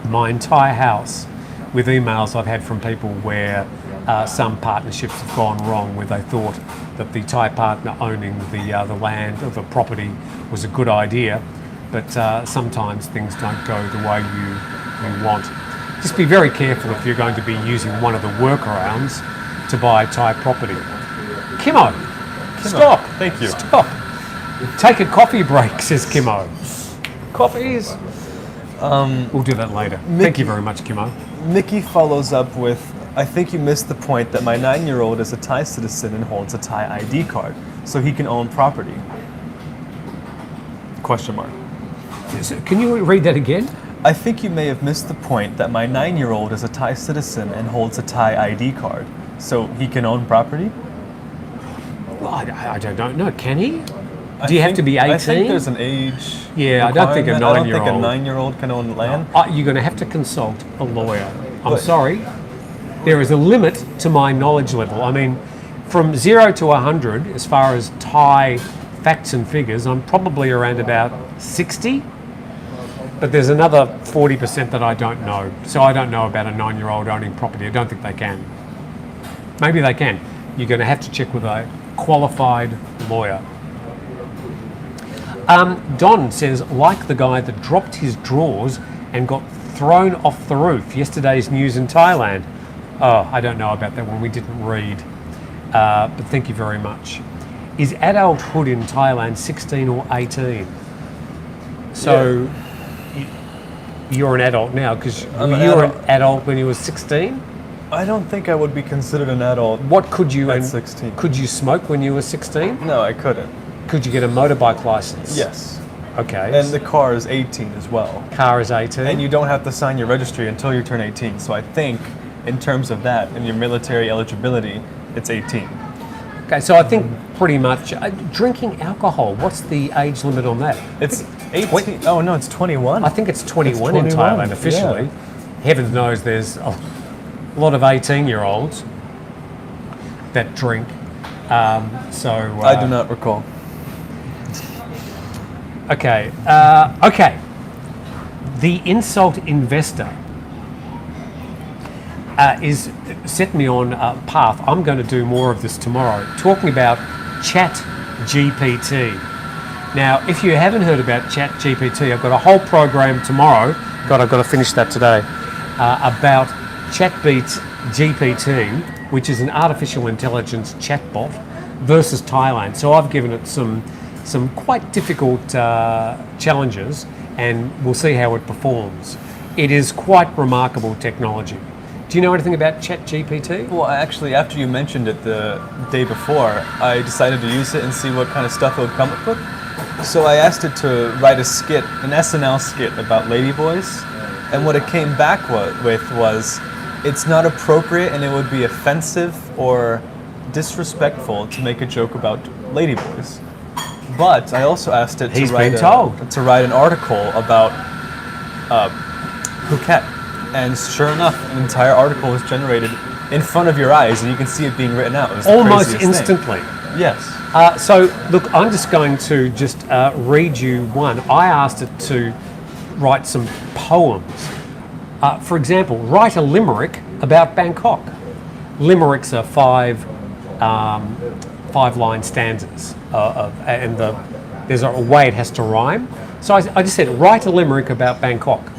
my entire house with emails I've had from people where some partnerships have gone wrong, where they thought that the Thai partner owning the land or the property was a good idea, but sometimes things don't go the way you want. Just be very careful if you're going to be using one of the workarounds to buy Thai property. Kimmo, stop. Thank you. Stop. Take a coffee break, says Kimmo. Coffees? We'll do that later. Thank you very much, Kimmo. Mickey follows up with, I think you missed the point that my 9-year-old is a Thai citizen and holds a Thai ID card, so he can own property. Question mark. Can you read that again? I think you may have missed the point that my 9-year-old is a Thai citizen and holds a Thai ID card, so he can own property? Well, I don't know. Can he? Do you have to be 18? I think there's an age. Yeah, I don't think a 9-year-old. I don't think a 9-year-old can own land. You're going to have to consult a lawyer. I'm sorry. There is a limit to my knowledge level. I mean, from 0 to 100, as far as Thai facts and figures, I'm probably around about 60. But there's another 40% that I don't know. So I don't know about a 9-year-old owning property. I don't think they can. Maybe they can. You're going to have to check with a qualified lawyer. Don says, like the guy that dropped his drawers and got thrown off the roof. Yesterday's news in Thailand. Oh, I don't know about that one. We didn't read. But thank you very much. Is adulthood in Thailand 16 or 18? So you're an adult now because you were an adult when you were 16? I don't think I would be considered an adult. What could you at 16? Could you smoke when you were 16? No, I couldn't. Could you get a motorbike license? Yes. Okay. And the car is 18 as well. Car is 18? And you don't have to sign your registry until you turn 18. So I think in terms of that and your military eligibility, it's 18. Okay, so I think pretty much drinking alcohol. What's the age limit on that? It's 18. Oh no, it's 21. I think it's 21 in 21, Thailand officially. yeah. Heaven knows there's a lot of 18-year-olds that drink. I do not recall. Okay. Okay. The insult investor is set me on a path. I'm going to do more of this tomorrow, talking about Chat GPT. Now, if you haven't heard about Chat GPT, I've got a whole program tomorrow. God, I've got to finish that today. About Chat GPT, which is an artificial intelligence chatbot, versus Thailand. So I've given it some quite difficult challenges, and we'll see how it performs. It is quite remarkable technology. Do you know anything about ChatGPT? Well, actually, after you mentioned it the day before, I decided to use it and see what kind of stuff it would come up with. So I asked it to write a skit, an SNL skit about ladyboys, and what it came back with was, it's not appropriate and it would be offensive or disrespectful to make a joke about ladyboys. But I also asked it to write an article about Phuket. And sure enough, an entire article was generated in front of your eyes, and you can see it being written out. It was almost the craziest instantly. thing. Yes. So, look, I'm just going to read you one. I asked it to write some poems. For example, write a limerick about Bangkok. Limericks are five-line stanzas, and there's a way it has to rhyme. So I just said, write a limerick about Bangkok.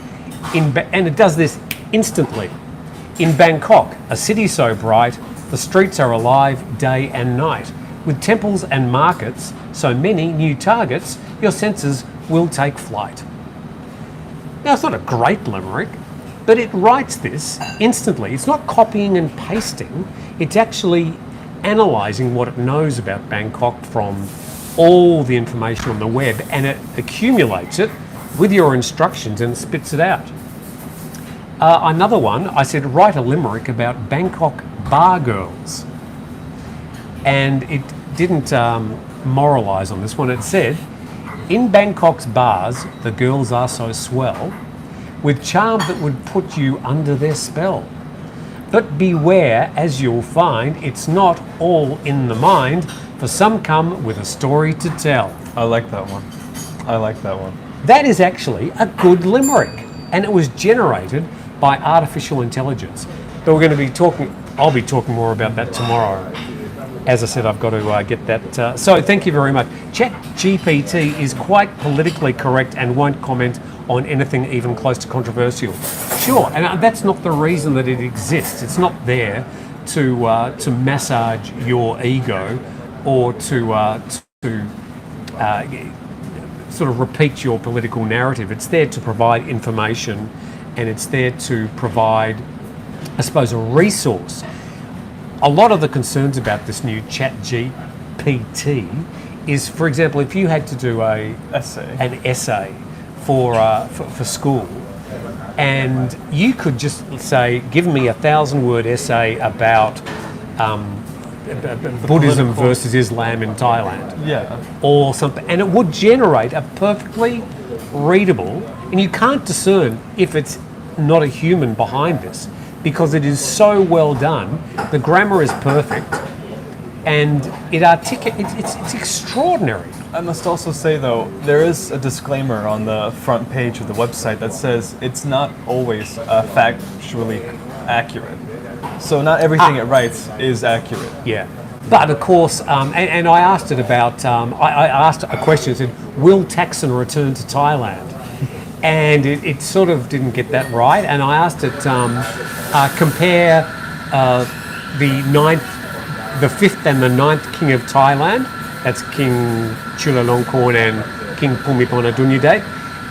And it does this instantly. In Bangkok, a city so bright, the streets are alive day and night. With temples and markets, so many new targets, your senses will take flight. Now, it's not a great limerick, but it writes this instantly. It's not copying and pasting. It's actually analysing what it knows about Bangkok from all the information on the web, and it accumulates it with your instructions and spits it out. Another one, I said, write a limerick about Bangkok bar girls. And it didn't moralise on this one. It said, in Bangkok's bars, the girls are so swell, with charm that would put you under their spell. But beware, as you'll find, it's not all in the mind, for some come with a story to tell. I like that one. I like that one. That is actually a good limerick, and it was generated by artificial intelligence. But we're going to be talking, I'll be talking more about that tomorrow. As I said, I've got to get that. So thank you very much. ChatGPT is quite politically correct and won't comment on anything even close to controversial. Sure, and that's not the reason that it exists. It's not there to massage your ego or to sort of repeat your political narrative. It's there to provide information, and it's there to provide, I suppose, a resource. A lot of the concerns about this new ChatGPT is, for example, if you had to do an essay for school, and you could just say, give me 1,000-word essay about Buddhism versus Islam in Thailand, or something, and it would generate a perfectly readable, and you can't discern if it's not a human behind this, because it is so well done. The grammar is perfect, and it's extraordinary. I must also say, though, there is a disclaimer on the front page of the website that says it's not always factually accurate. So not everything it writes is accurate. Yeah. But of course, and I asked it about, I asked a question, it said, will Thaksin return to Thailand? And it sort of didn't get that right. And I asked it, compare the fifth and the ninth king of Thailand. That's King Chulalongkorn and King Bhumibol Adulyadej.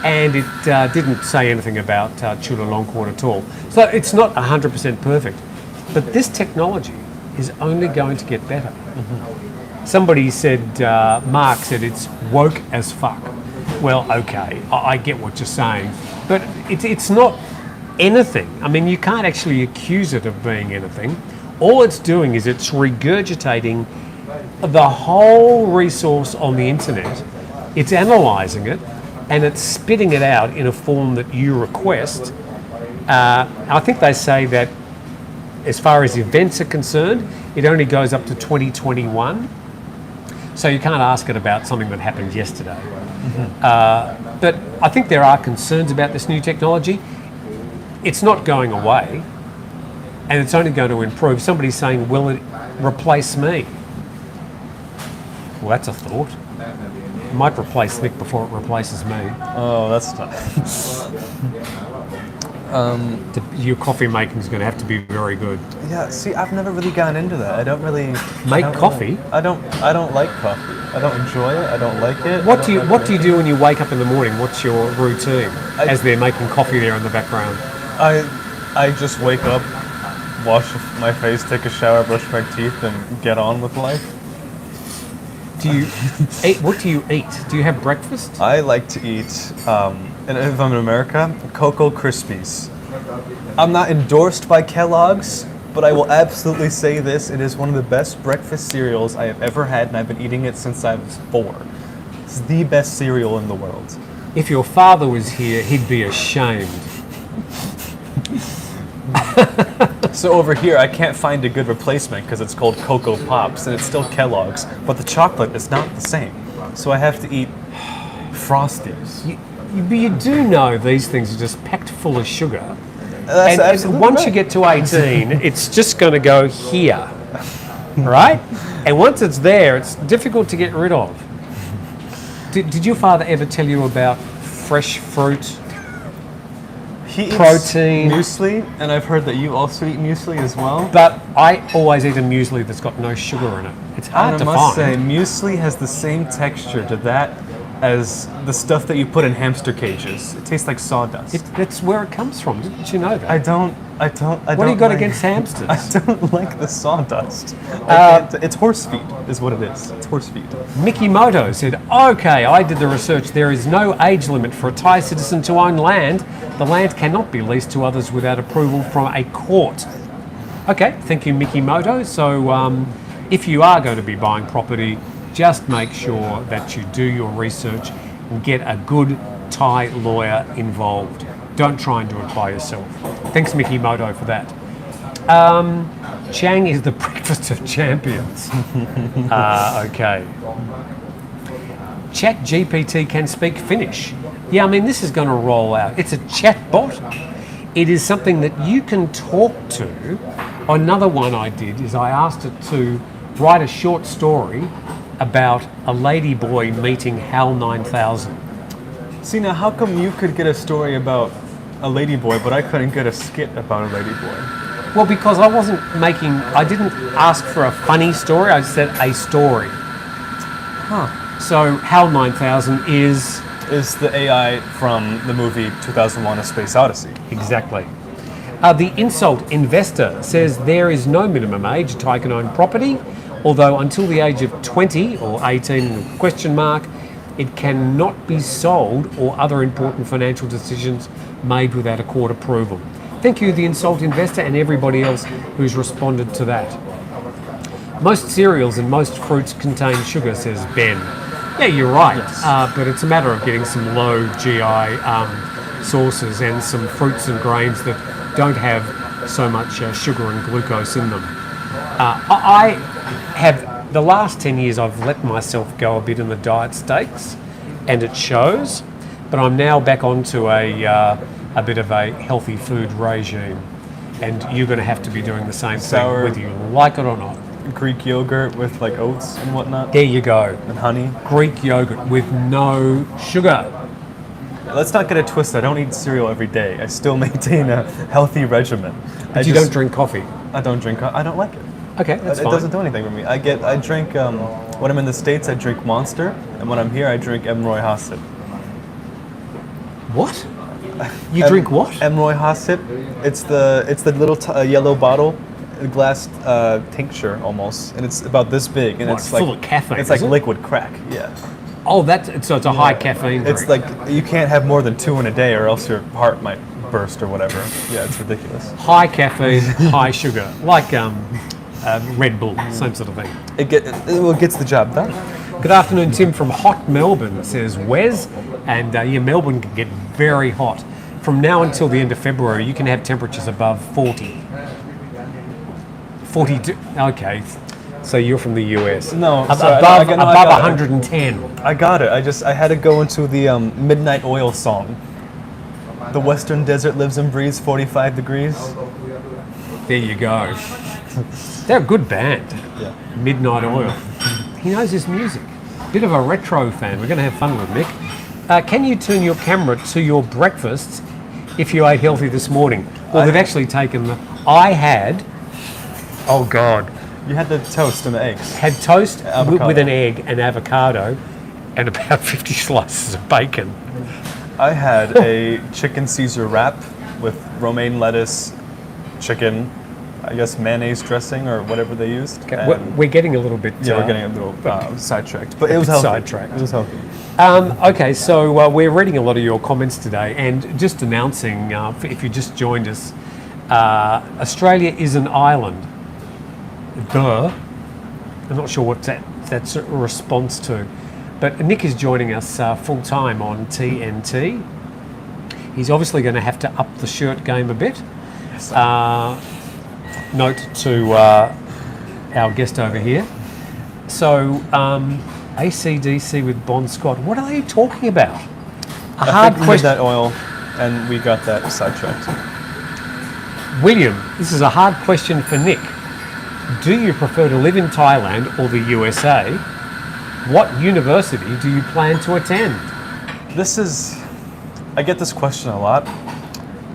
And it didn't say anything about Chulalongkorn at all. So it's not 100% perfect. But this technology is only going to get better. Mm-hmm. Somebody said, Mark said it's woke as fuck. Well, okay, I get what you're saying, but it's not anything. I mean, you can't actually accuse it of being anything. All it's doing is it's regurgitating the whole resource on the internet, it's analysing it, and it's spitting it out in a form that you request. I think they say that as far as events are concerned, it only goes up to 2021. So you can't ask it about something that happened yesterday. But I think there are concerns about this new technology. It's not going away, and it's only going to improve. Somebody's saying, will it replace me? Well, that's a thought. It might replace Nick before it replaces me. Oh, that's tough. Your coffee making is going to have to be very good. Yeah, see, I've never really gotten into that. I don't really Make coffee? I don't like coffee. I don't enjoy it. I don't like it. What do you do when you wake up in the morning? What's your routine as they're making coffee there in the background? I just wake up, wash my face, take a shower, brush my teeth, and get on with life. Do you eat? What do you eat? Do you have breakfast? I like to eat, and if I'm in America, Cocoa Krispies. I'm not endorsed by Kellogg's, but I will absolutely say this: it is one of the best breakfast cereals I have ever had, and I've been eating it since I was 4. It's the best cereal in the world. If your father was here, he'd be ashamed. So over here, I can't find a good replacement because it's called Cocoa Pops, and it's still Kellogg's, but the chocolate is not the same. So I have to eat Frosties. You do know these things are just packed full of sugar. That's And absolutely once right. you get to 18, it's just going to go here, right? And once it's there, it's difficult to get rid of. Did your father ever tell you about fresh fruit? He eats Protein. muesli, and I've heard that you also eat muesli as well. But I always eat a muesli that's got no sugar in it. It's hard And to I must find. say, muesli has the same texture to that as the stuff that you put in hamster cages. It tastes like sawdust. That's where it comes from. Didn't you know that? I don't What do you got against hamsters? I don't like the sawdust. It's horse feed, is what it is. It's horse feed. Mickey Moto said, okay, I did the research. There is no age limit for a Thai citizen to own land. The land cannot be leased to others without approval from a court. Okay, thank you, Mickey Moto. So if you are going to be buying property, just make sure that you do your research and get a good Thai lawyer involved. Don't try and do it by yourself. Thanks, Mickey Moto, for that. Chang is the breakfast of champions. Okay. Chat GPT can speak Finnish. Yeah, I mean, this is going to roll out. It's a chat bot. It is something that you can talk to. Another one I did is I asked it to write a short story about a ladyboy meeting HAL 9000. See, now how come you could get a story about a ladyboy, but I couldn't get a skit about a ladyboy? Well, because I didn't ask for a funny story, I said a story. So HAL 9000 is the AI from the movie 2001: A Space Odyssey. exactly. The insult investor says there is no minimum age Thai can own property, although until the age of 20 or 18 question mark, it cannot be sold or other important financial decisions made without a court approval. Thank you, the insult investor, and everybody else who's responded to that. Most cereals and most fruits contain sugar, says Ben. Yeah, you're right, Yes. but it's a matter of getting some low GI sources and some fruits and grains that don't have so much sugar and glucose in them. I have, the last 10 years, I've let myself go a bit in the diet steaks, and it shows, but I'm now back onto a bit of a healthy food regime, and you're going to have to be doing the same thing, Sour- whether you like it or not. Greek yogurt with like oats and whatnot, There you go. and honey. Greek yogurt with no sugar. Let's not get it twisted. I don't eat cereal every day. I still maintain a healthy regimen. But you don't drink coffee. I don't drink. I don't like it. Okay, that's It fine. doesn't do anything for me. I drink, when I'm in the States, I drink Monster, and when I'm here, I drink Emroy Hasip. What? You drink what? Emroy Hasip. It's the little yellow bottle, a glass tincture almost, and it's about this big, and What, it's full like of caffeine, It's like is it? liquid crack. Yeah. Oh, so it's a high caffeine drink. It's like you can't have more than 2 in a day, or else your heart might burst or whatever. Yeah, it's ridiculous. high caffeine, high sugar, like Red Bull, same sort of thing. It gets the job done. Good afternoon, Tim from hot Melbourne, says Wes. And yeah, Melbourne can get very hot. From now until the end of February, you can have temperatures above 40. 42, okay. So you're from the US. No, above, sorry, above I got 110. I got it. I had to go into the Midnight Oil song. The Western Desert lives and breathes 45 degrees. There you go. They're a good band. Yeah. Midnight Oil. He knows his music. Bit of a retro fan. We're going to have fun with Nick. Can you turn your camera to your breakfast if you ate healthy this morning? Well, they've actually taken the... I had... Oh, God. You had the toast and the eggs. Had toast Avocado. with an egg and avocado and about 50 slices of bacon. I had a chicken Caesar wrap with romaine lettuce, chicken, I guess mayonnaise dressing or whatever they used. Okay, and- we're getting a little bit... yeah, we're getting a little sidetracked, but it was healthy. Sidetracked. It was healthy. Okay, so we're reading a lot of your comments today, and just announcing, if you just joined us, Australia is an island. Duh. I'm not sure what that's a response to. But Nick is joining us full time on TNT. He's obviously going to have to up the shirt game a bit. Yes, Note to our guest over here. So, ACDC with Bon Scott. What are they talking about? A hard I think we question. had that oil, and we got that sidetracked. William, this is a hard question for Nick. Do you prefer to live in Thailand or the USA? What university do you plan to attend? I get this question a lot,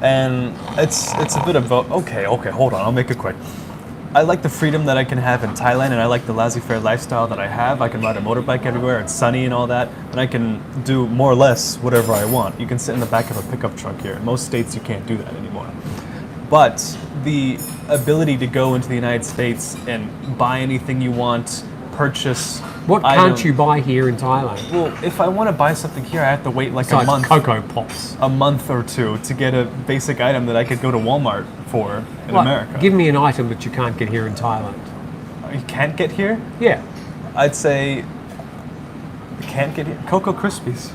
and it's a bit of both. Okay, hold on, I'll make it quick. I like the freedom that I can have in Thailand, and I like the laissez-faire lifestyle that I have. I can ride a motorbike everywhere, it's sunny and all that, and I can do more or less whatever I want. You can sit in the back of a pickup truck here. In most states, you can't do that anymore. But the ability to go into the United States and buy anything you want, purchase... What can't you buy here in Thailand? Well, if I want to buy something here, I have to wait like a Besides month. Cocoa Pops. A month or two to get a basic item that I could go to Walmart for in Like, America. give me an item that you can't get here in Thailand. You can't get here? Yeah. I'd say you can't get here. Cocoa Krispies.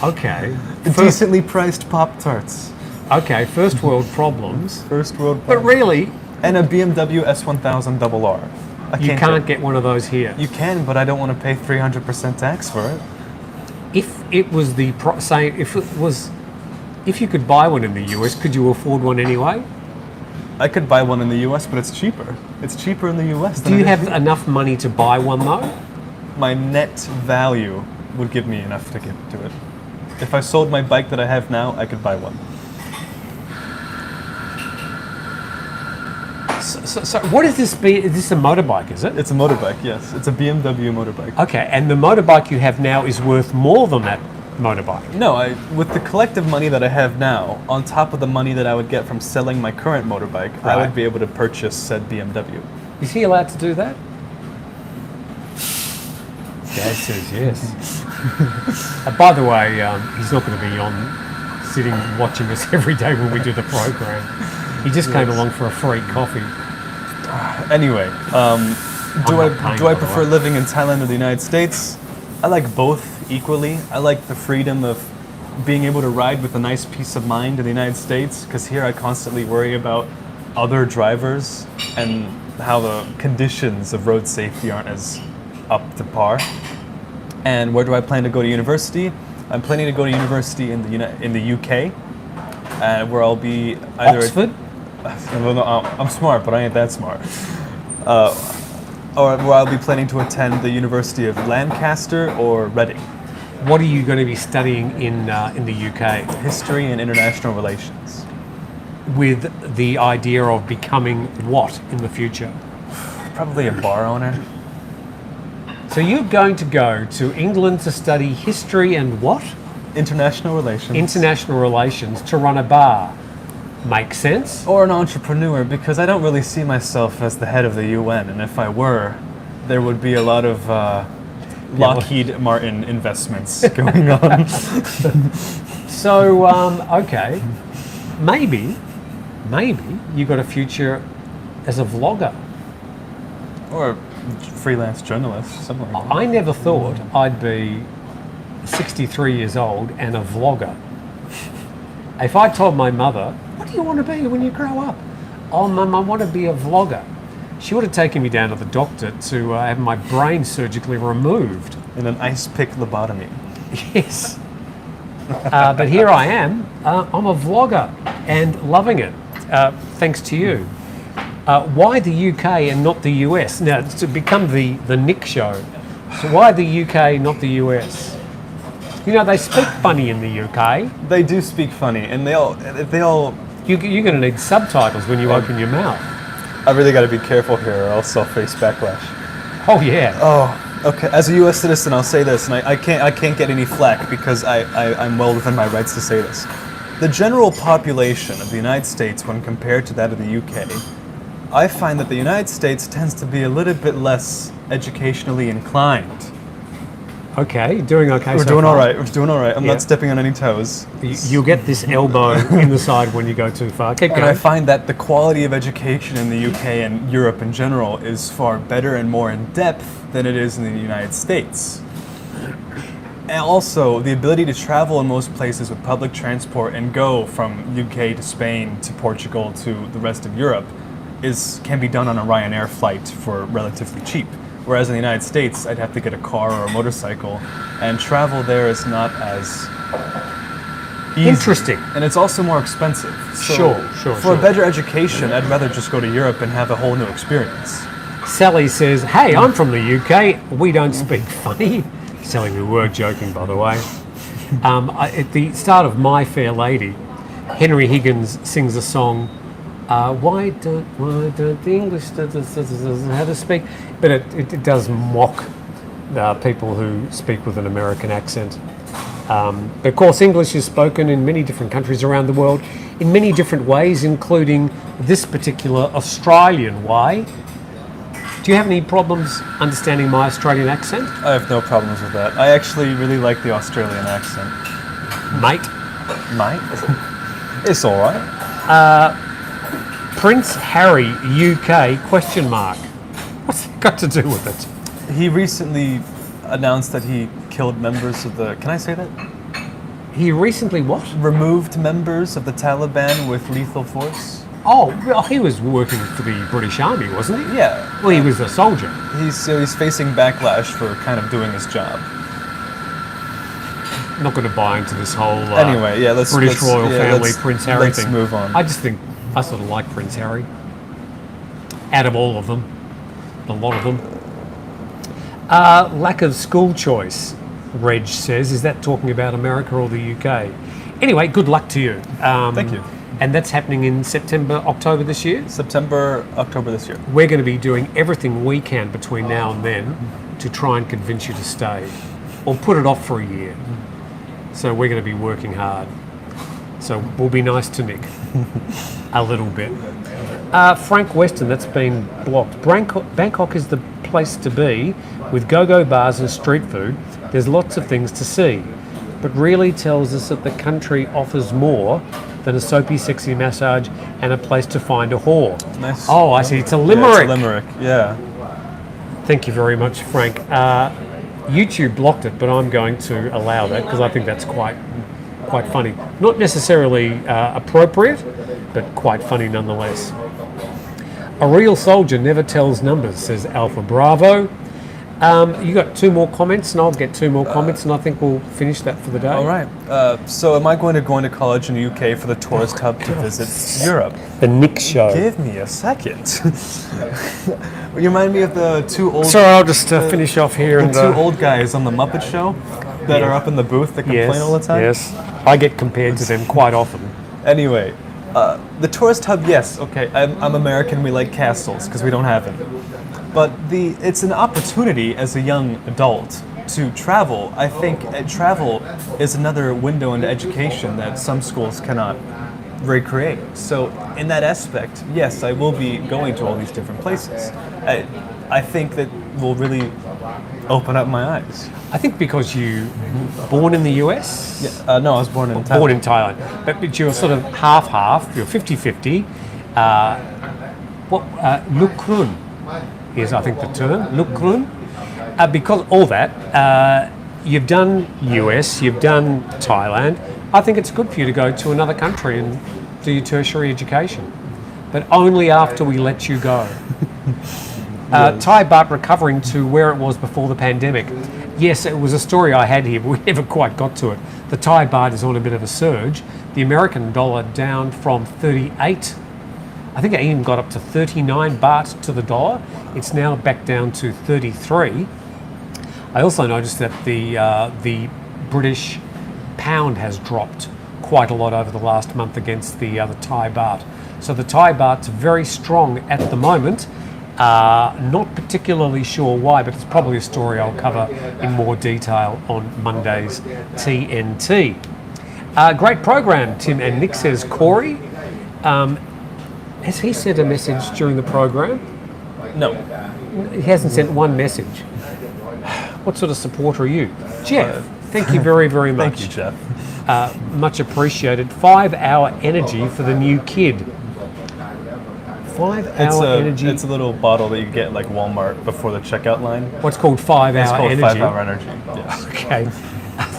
Okay. Decently priced Pop-Tarts. Okay, first world problems. First world But really, and a BMW S1000 RR. you can't get one of those here. You can, but I don't want to pay 300% tax for it. If it was the if you could buy one in the US, could you afford one anyway? I could buy one in the US, but it's cheaper. It's cheaper in the US than Do you it is have here. enough money to buy one though? My net value would give me enough to get to it. If I sold my bike that I have now, I could buy one. So what is this? Is this a motorbike? Is it? It's a motorbike, yes. It's a BMW motorbike. Okay, and the motorbike you have now is worth more than that motorbike. No, with the collective money that I have now, on top of the money that I would get from selling my current motorbike, I Right. would be able to purchase said BMW. Is he allowed to do that? Dad says yes. By the way, he's not going to be on sitting watching us every day when we do the program. He just came along for a free coffee. Anyway, do not paying, I by the prefer way. living in Thailand or the United States? I like both equally. I like the freedom of being able to ride with a nice peace of mind in the United States, because here I constantly worry about other drivers and how the conditions of road safety aren't as up to par. And where do I plan to go to university? I'm planning to go to university in the UK, where I'll be either Oxford? Well, no, I'm smart, but I ain't that smart. Or where I'll be planning to attend the University of Lancaster or Reading. What are you going to be studying in the UK? History and international relations. With the idea of becoming what in the future? Probably a bar owner. So you're going to go to England to study history and what? International relations. International relations to run a bar. Makes sense? Or an entrepreneur, because I don't really see myself as the head of the UN, and if I were, there would be a lot of Lockheed Martin investments going on. So, okay, maybe you got a future as a vlogger. Or freelance journalist, something like that. I never thought I'd be 63 years old and a vlogger. If I told my mother, what do you want to be when you grow up? Oh, Mum, I want to be a vlogger. She would have taken me down to the doctor to have my brain surgically removed. In an ice pick lobotomy. Yes. But here I am. I'm a vlogger and loving it, thanks to you. Why the UK and not the US? Now, it's to become the Nick show. So why the UK, not the US? You know, they speak funny in the UK. They do speak funny, and they all. You're going to need subtitles when you open your mouth. I really got to be careful here, or else I'll face backlash. Oh, yeah. Oh, okay. As a U.S. citizen, I'll say this, and I can't get any flack because I'm well within my rights to say this. The general population of the United States, when compared to that of the UK, I find that the United States tends to be a little bit less educationally inclined. Okay, you're doing okay. We're so doing far. all right. We're doing all right. I'm Yeah. not stepping on any toes. You'll get this elbow in the side when you go too far. Keep And I going. find that the quality of education in the UK and Europe in general is far better and more in depth than it is in the United States. And also, the ability to travel in most places with public transport and go from UK to Spain to Portugal to the rest of Europe can be done on a Ryanair flight for relatively cheap. Whereas in the United States, I'd have to get a car or a motorcycle, and travel there is not as easy. Interesting. And it's also more expensive. So Sure. For a better education, I'd rather just go to Europe and have a whole new experience. Sally says, hey, I'm from the UK. We don't speak funny. Sally, we were joking, by the way. At the start of My Fair Lady, Henry Higgins sings a song, why don't the English how to speak? But it does mock people who speak with an American accent. But of course, English is spoken in many different countries around the world in many different ways, including this particular Australian way. Do you have any problems understanding my Australian accent? I have no problems with that. I actually really like the Australian accent. Mate, It's all right. Prince Harry, UK, question mark. What's that got to do with it? He recently announced that he killed members of the... Can I say that? He recently what? Removed members of the Taliban with lethal force. Oh, well, he was working for the British Army, wasn't he? Yeah. Well, he was a soldier. He's facing backlash for kind of doing his job. I'm not going to buy into this whole Anyway, yeah, British royal family, Prince Harry let's thing. move on. I just think I sort of like Prince Harry. Out of all of them, a lot of them. Lack of school choice, Reg says. Is that talking about America or the UK? Anyway, good luck to you. Thank you. And that's happening in September, October this year? September, October this year. We're going to be doing everything we can between now and then to try and convince you to stay or put it off for a year. So we're going to be working hard. So we'll be nice to Nick a little bit. Frank Weston, that's been blocked. Bangkok is the place to be with go-go bars and street food. There's lots of things to see, but really tells us that the country offers more than a soapy, sexy massage and a place to find a whore. Nice. Oh, I see. It's a limerick. Yeah, it's a limerick, yeah. Thank you very much, Frank. YouTube blocked it, but I'm going to allow that because I think that's quite funny. Not necessarily appropriate, but quite funny nonetheless. A real soldier never tells numbers, says Alpha Bravo. You got two more comments, and I'll get two more comments, and I think we'll finish that for the day. All right. So am I going to college in the UK for the tourist hub to visit Europe? The Nick Show. Give me a second. You remind me of the two old... Sorry, I'll just finish off here. The two old guys on the Muppet Show that are up in the booth that complain all the time? Yes, I get compared to them quite often. Anyway, the tourist hub, yes, okay, I'm American, we like castles because we don't have them. But it's an opportunity as a young adult to travel. I think travel is another window into education that some schools cannot recreate. So in that aspect, yes, I will be going to all these different places. I think that will really open up my eyes. I think because you born in the US? Yeah, no, I was born in Thailand. Born in Thailand. But you're sort of half-half, you're 50-50. what lukrun is, I think, the term, lukrun. Because all that, you've done US, you've done Thailand. I think it's good for you to go to another country and do your tertiary education, but only after we let you go. Thai baht recovering to where it was before the pandemic. Yes, it was a story I had here, but we never quite got to it. The Thai baht is on a bit of a surge. The American dollar down from 38, I think it even got up to 39 baht to the dollar. It's now back down to 33. I also noticed that the British pound has dropped quite a lot over the last month against the Thai baht. So the Thai baht's very strong at the moment. Not particularly sure why, but it's probably a story I'll cover in more detail on Monday's TNT. Great program, Tim and Nick, says Corey. Has he sent a message during the program? No. He hasn't sent one message. What sort of supporter are you? Jeff, thank you very, very much. Thank you, Jeff. Much appreciated. 5 hour energy for the new kid. 5 hour energy. It's a little bottle that you get like Walmart before the checkout line. What's called 5 hour energy? It's called 5 hour energy. Yes. Okay.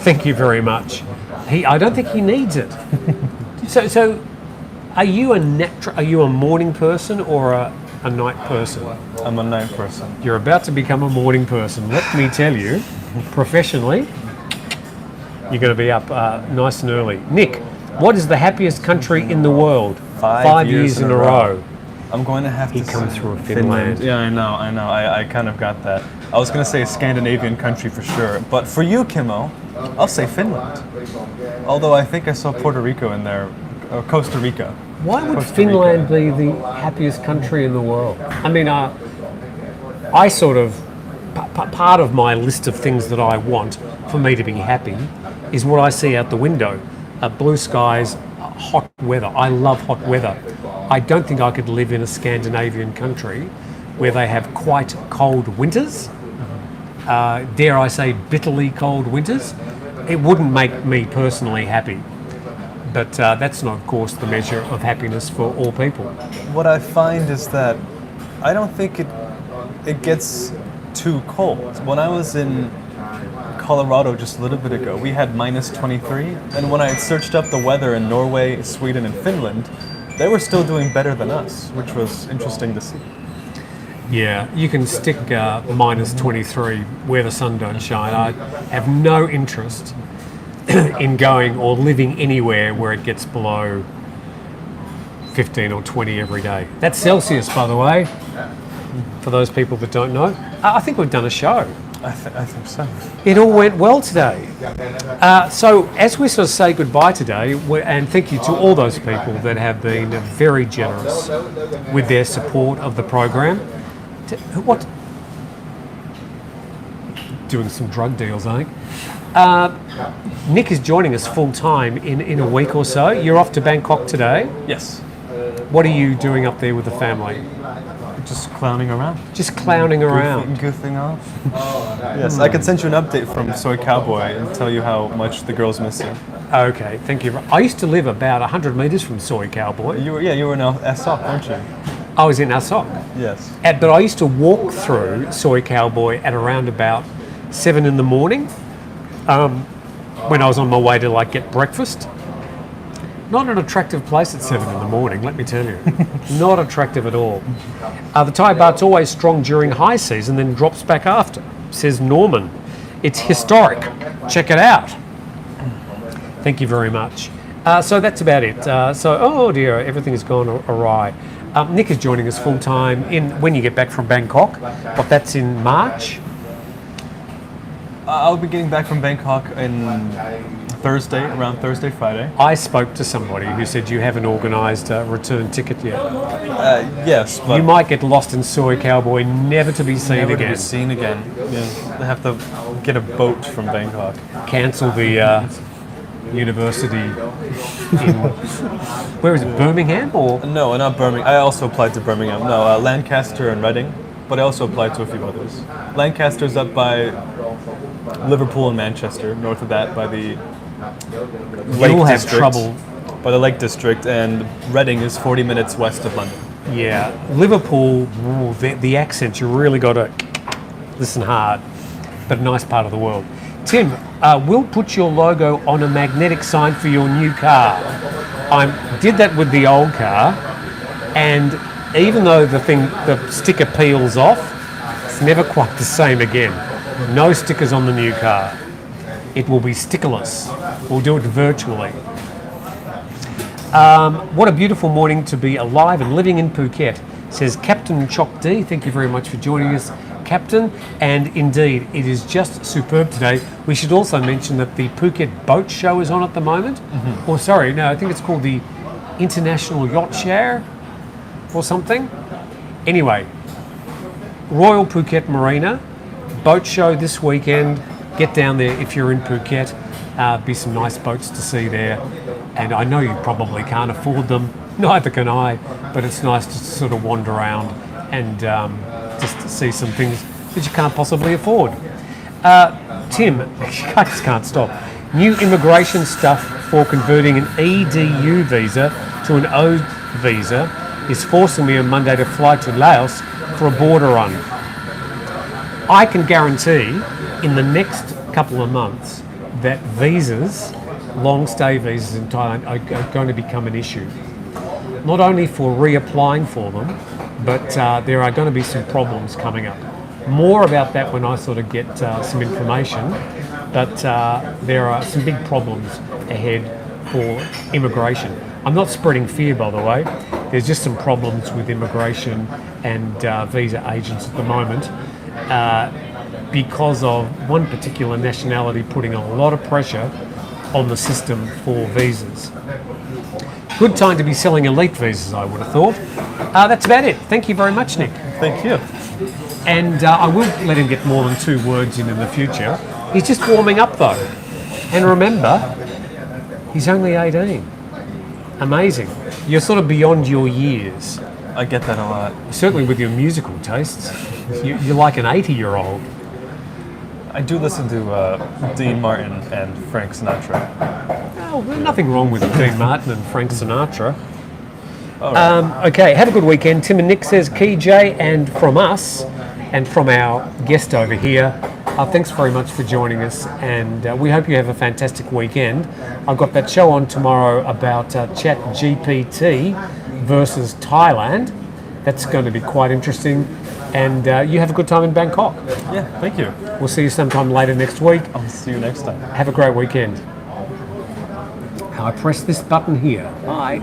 Thank you very much. I don't think he needs it. So, are you a morning person or a night person? I'm a night person. You're about to become a morning person. Let me tell you, professionally, you're going to be up nice and early. Nick, what is the happiest country in the world? 5 years in a row. I'm going to have to come through Finland. Yeah, I know. I kind of got that. I was going to say a Scandinavian country for sure. But for you, Kimmo, I'll say Finland. Although I think I saw Puerto Rico in there, or Costa Rica. Why would Costa Finland Rica. be the happiest country in the world? I mean, I sort of, part of my list of things that I want for me to be happy is what I see out the window. Blue skies, hot weather. I love hot weather. I don't think I could live in a Scandinavian country where they have quite cold winters. Dare I say bitterly cold winters. It wouldn't make me personally happy. But that's not, of course, the measure of happiness for all people. What I find is that I don't think it gets too cold. When I was in Colorado just a little bit ago, we had minus 23. And when I searched up the weather in Norway, Sweden, and Finland, they were still doing better than us, which was interesting to see. Yeah, you can stick minus 23 where the sun don't shine. I have no interest in going or living anywhere where it gets below 15 or 20 every day. That's Celsius, by the way, for those people that don't know. I think we've done a show. I think so. It all went well today. So as we sort of say goodbye today, and thank you to all those people that have been very generous with their support of the program. What? Doing some drug deals, I think. Nick is joining us full time in a week or so. You're off to Bangkok today. Yes. What are you doing up there with the family? Just clowning around. Just clowning around. Goofing off. Yes, I could send you an update from Soy Cowboy and tell you how much the girls miss you. Okay, thank you. I used to live about 100 metres from Soy Cowboy. You were in Asok, weren't you? I was in Asok. Yes. But I used to walk through Soy Cowboy at around about 7 in the morning when I was on my way to get breakfast. Not an attractive place at 7 in the morning, let me tell you. Not attractive at all. The Thai baht's always strong during high season, then drops back after, says Norman. It's historic. Check it out. Thank you very much. So that's about it. Oh dear, everything has gone awry. Nick is joining us full time when you get back from Bangkok. But that's in March. I'll be getting back from Bangkok in around Thursday, Friday. I spoke to somebody who said you haven't organised a return ticket yet. Yes, but you might get lost in Soy Cowboy, never to be seen never again. to be seen again. Yeah, I have to get a boat from Bangkok. Cancel the university in where is it? Birmingham or? No, not Birmingham. I also applied to Birmingham. No, Lancaster and Reading, but I also applied to a few others. Lancaster's up by Liverpool and Manchester. North of that by the Lake You'll have District. trouble. By the Lake District, and Reading is 40 minutes west of London. Yeah, Liverpool, ooh, the accents, you really got to listen hard, but a nice part of the world. Tim, we'll put your logo on a magnetic sign for your new car. I did that with the old car, and even though the sticker peels off, it's never quite the same again. No stickers on the new car. It will be stickerless. We'll do it virtually. What a beautiful morning to be alive and living in Phuket, says Captain Chok D. Thank you very much for joining us, Captain. And indeed, it is just superb today. We should also mention that the Phuket Boat Show is on at the moment. Mm-hmm. Or sorry, no, I think it's called the International Yacht Share or something. Anyway, Royal Phuket Marina, boat show this weekend. Get down there if you're in Phuket. Be some nice boats to see there. And I know you probably can't afford them, neither can I, but it's nice to sort of wander around and just to see some things that you can't possibly afford. Tim, I just can't stop. New immigration stuff for converting an EDU visa to an O visa is forcing me on Monday to fly to Laos for a border run. I can guarantee in the next couple of months that visas, long stay visas in Thailand are going to become an issue. Not only for reapplying for them, but there are going to be some problems coming up. More about that when I sort of get some information, but there are some big problems ahead for immigration. I'm not spreading fear, by the way. There's just some problems with immigration and visa agents at the moment because of one particular nationality putting a lot of pressure on the system for visas. Good time to be selling elite visas, I would have thought. That's about it. Thank you very much, Nick. Thank you. And I will let him get more than 2 words in the future. He's just warming up, though. And remember, he's only 18. Amazing. You're sort of beyond your years. I get that a lot. Certainly with your musical tastes. You're like an 80-year-old. I do listen to Dean Martin and Frank Sinatra. Oh, there's nothing wrong with Dean Martin and Frank Sinatra. All right. Okay, have a good weekend. Tim and Nick says Key J, and from us and from our guest over here, thanks very much for joining us, and we hope you have a fantastic weekend. I've got that show on tomorrow about Chat GPT versus Thailand. That's going to be quite interesting, and you have a good time in Bangkok. Yeah, thank you. We'll see you sometime later next week. I'll see you next time. Have a great weekend. I press this button here. Bye.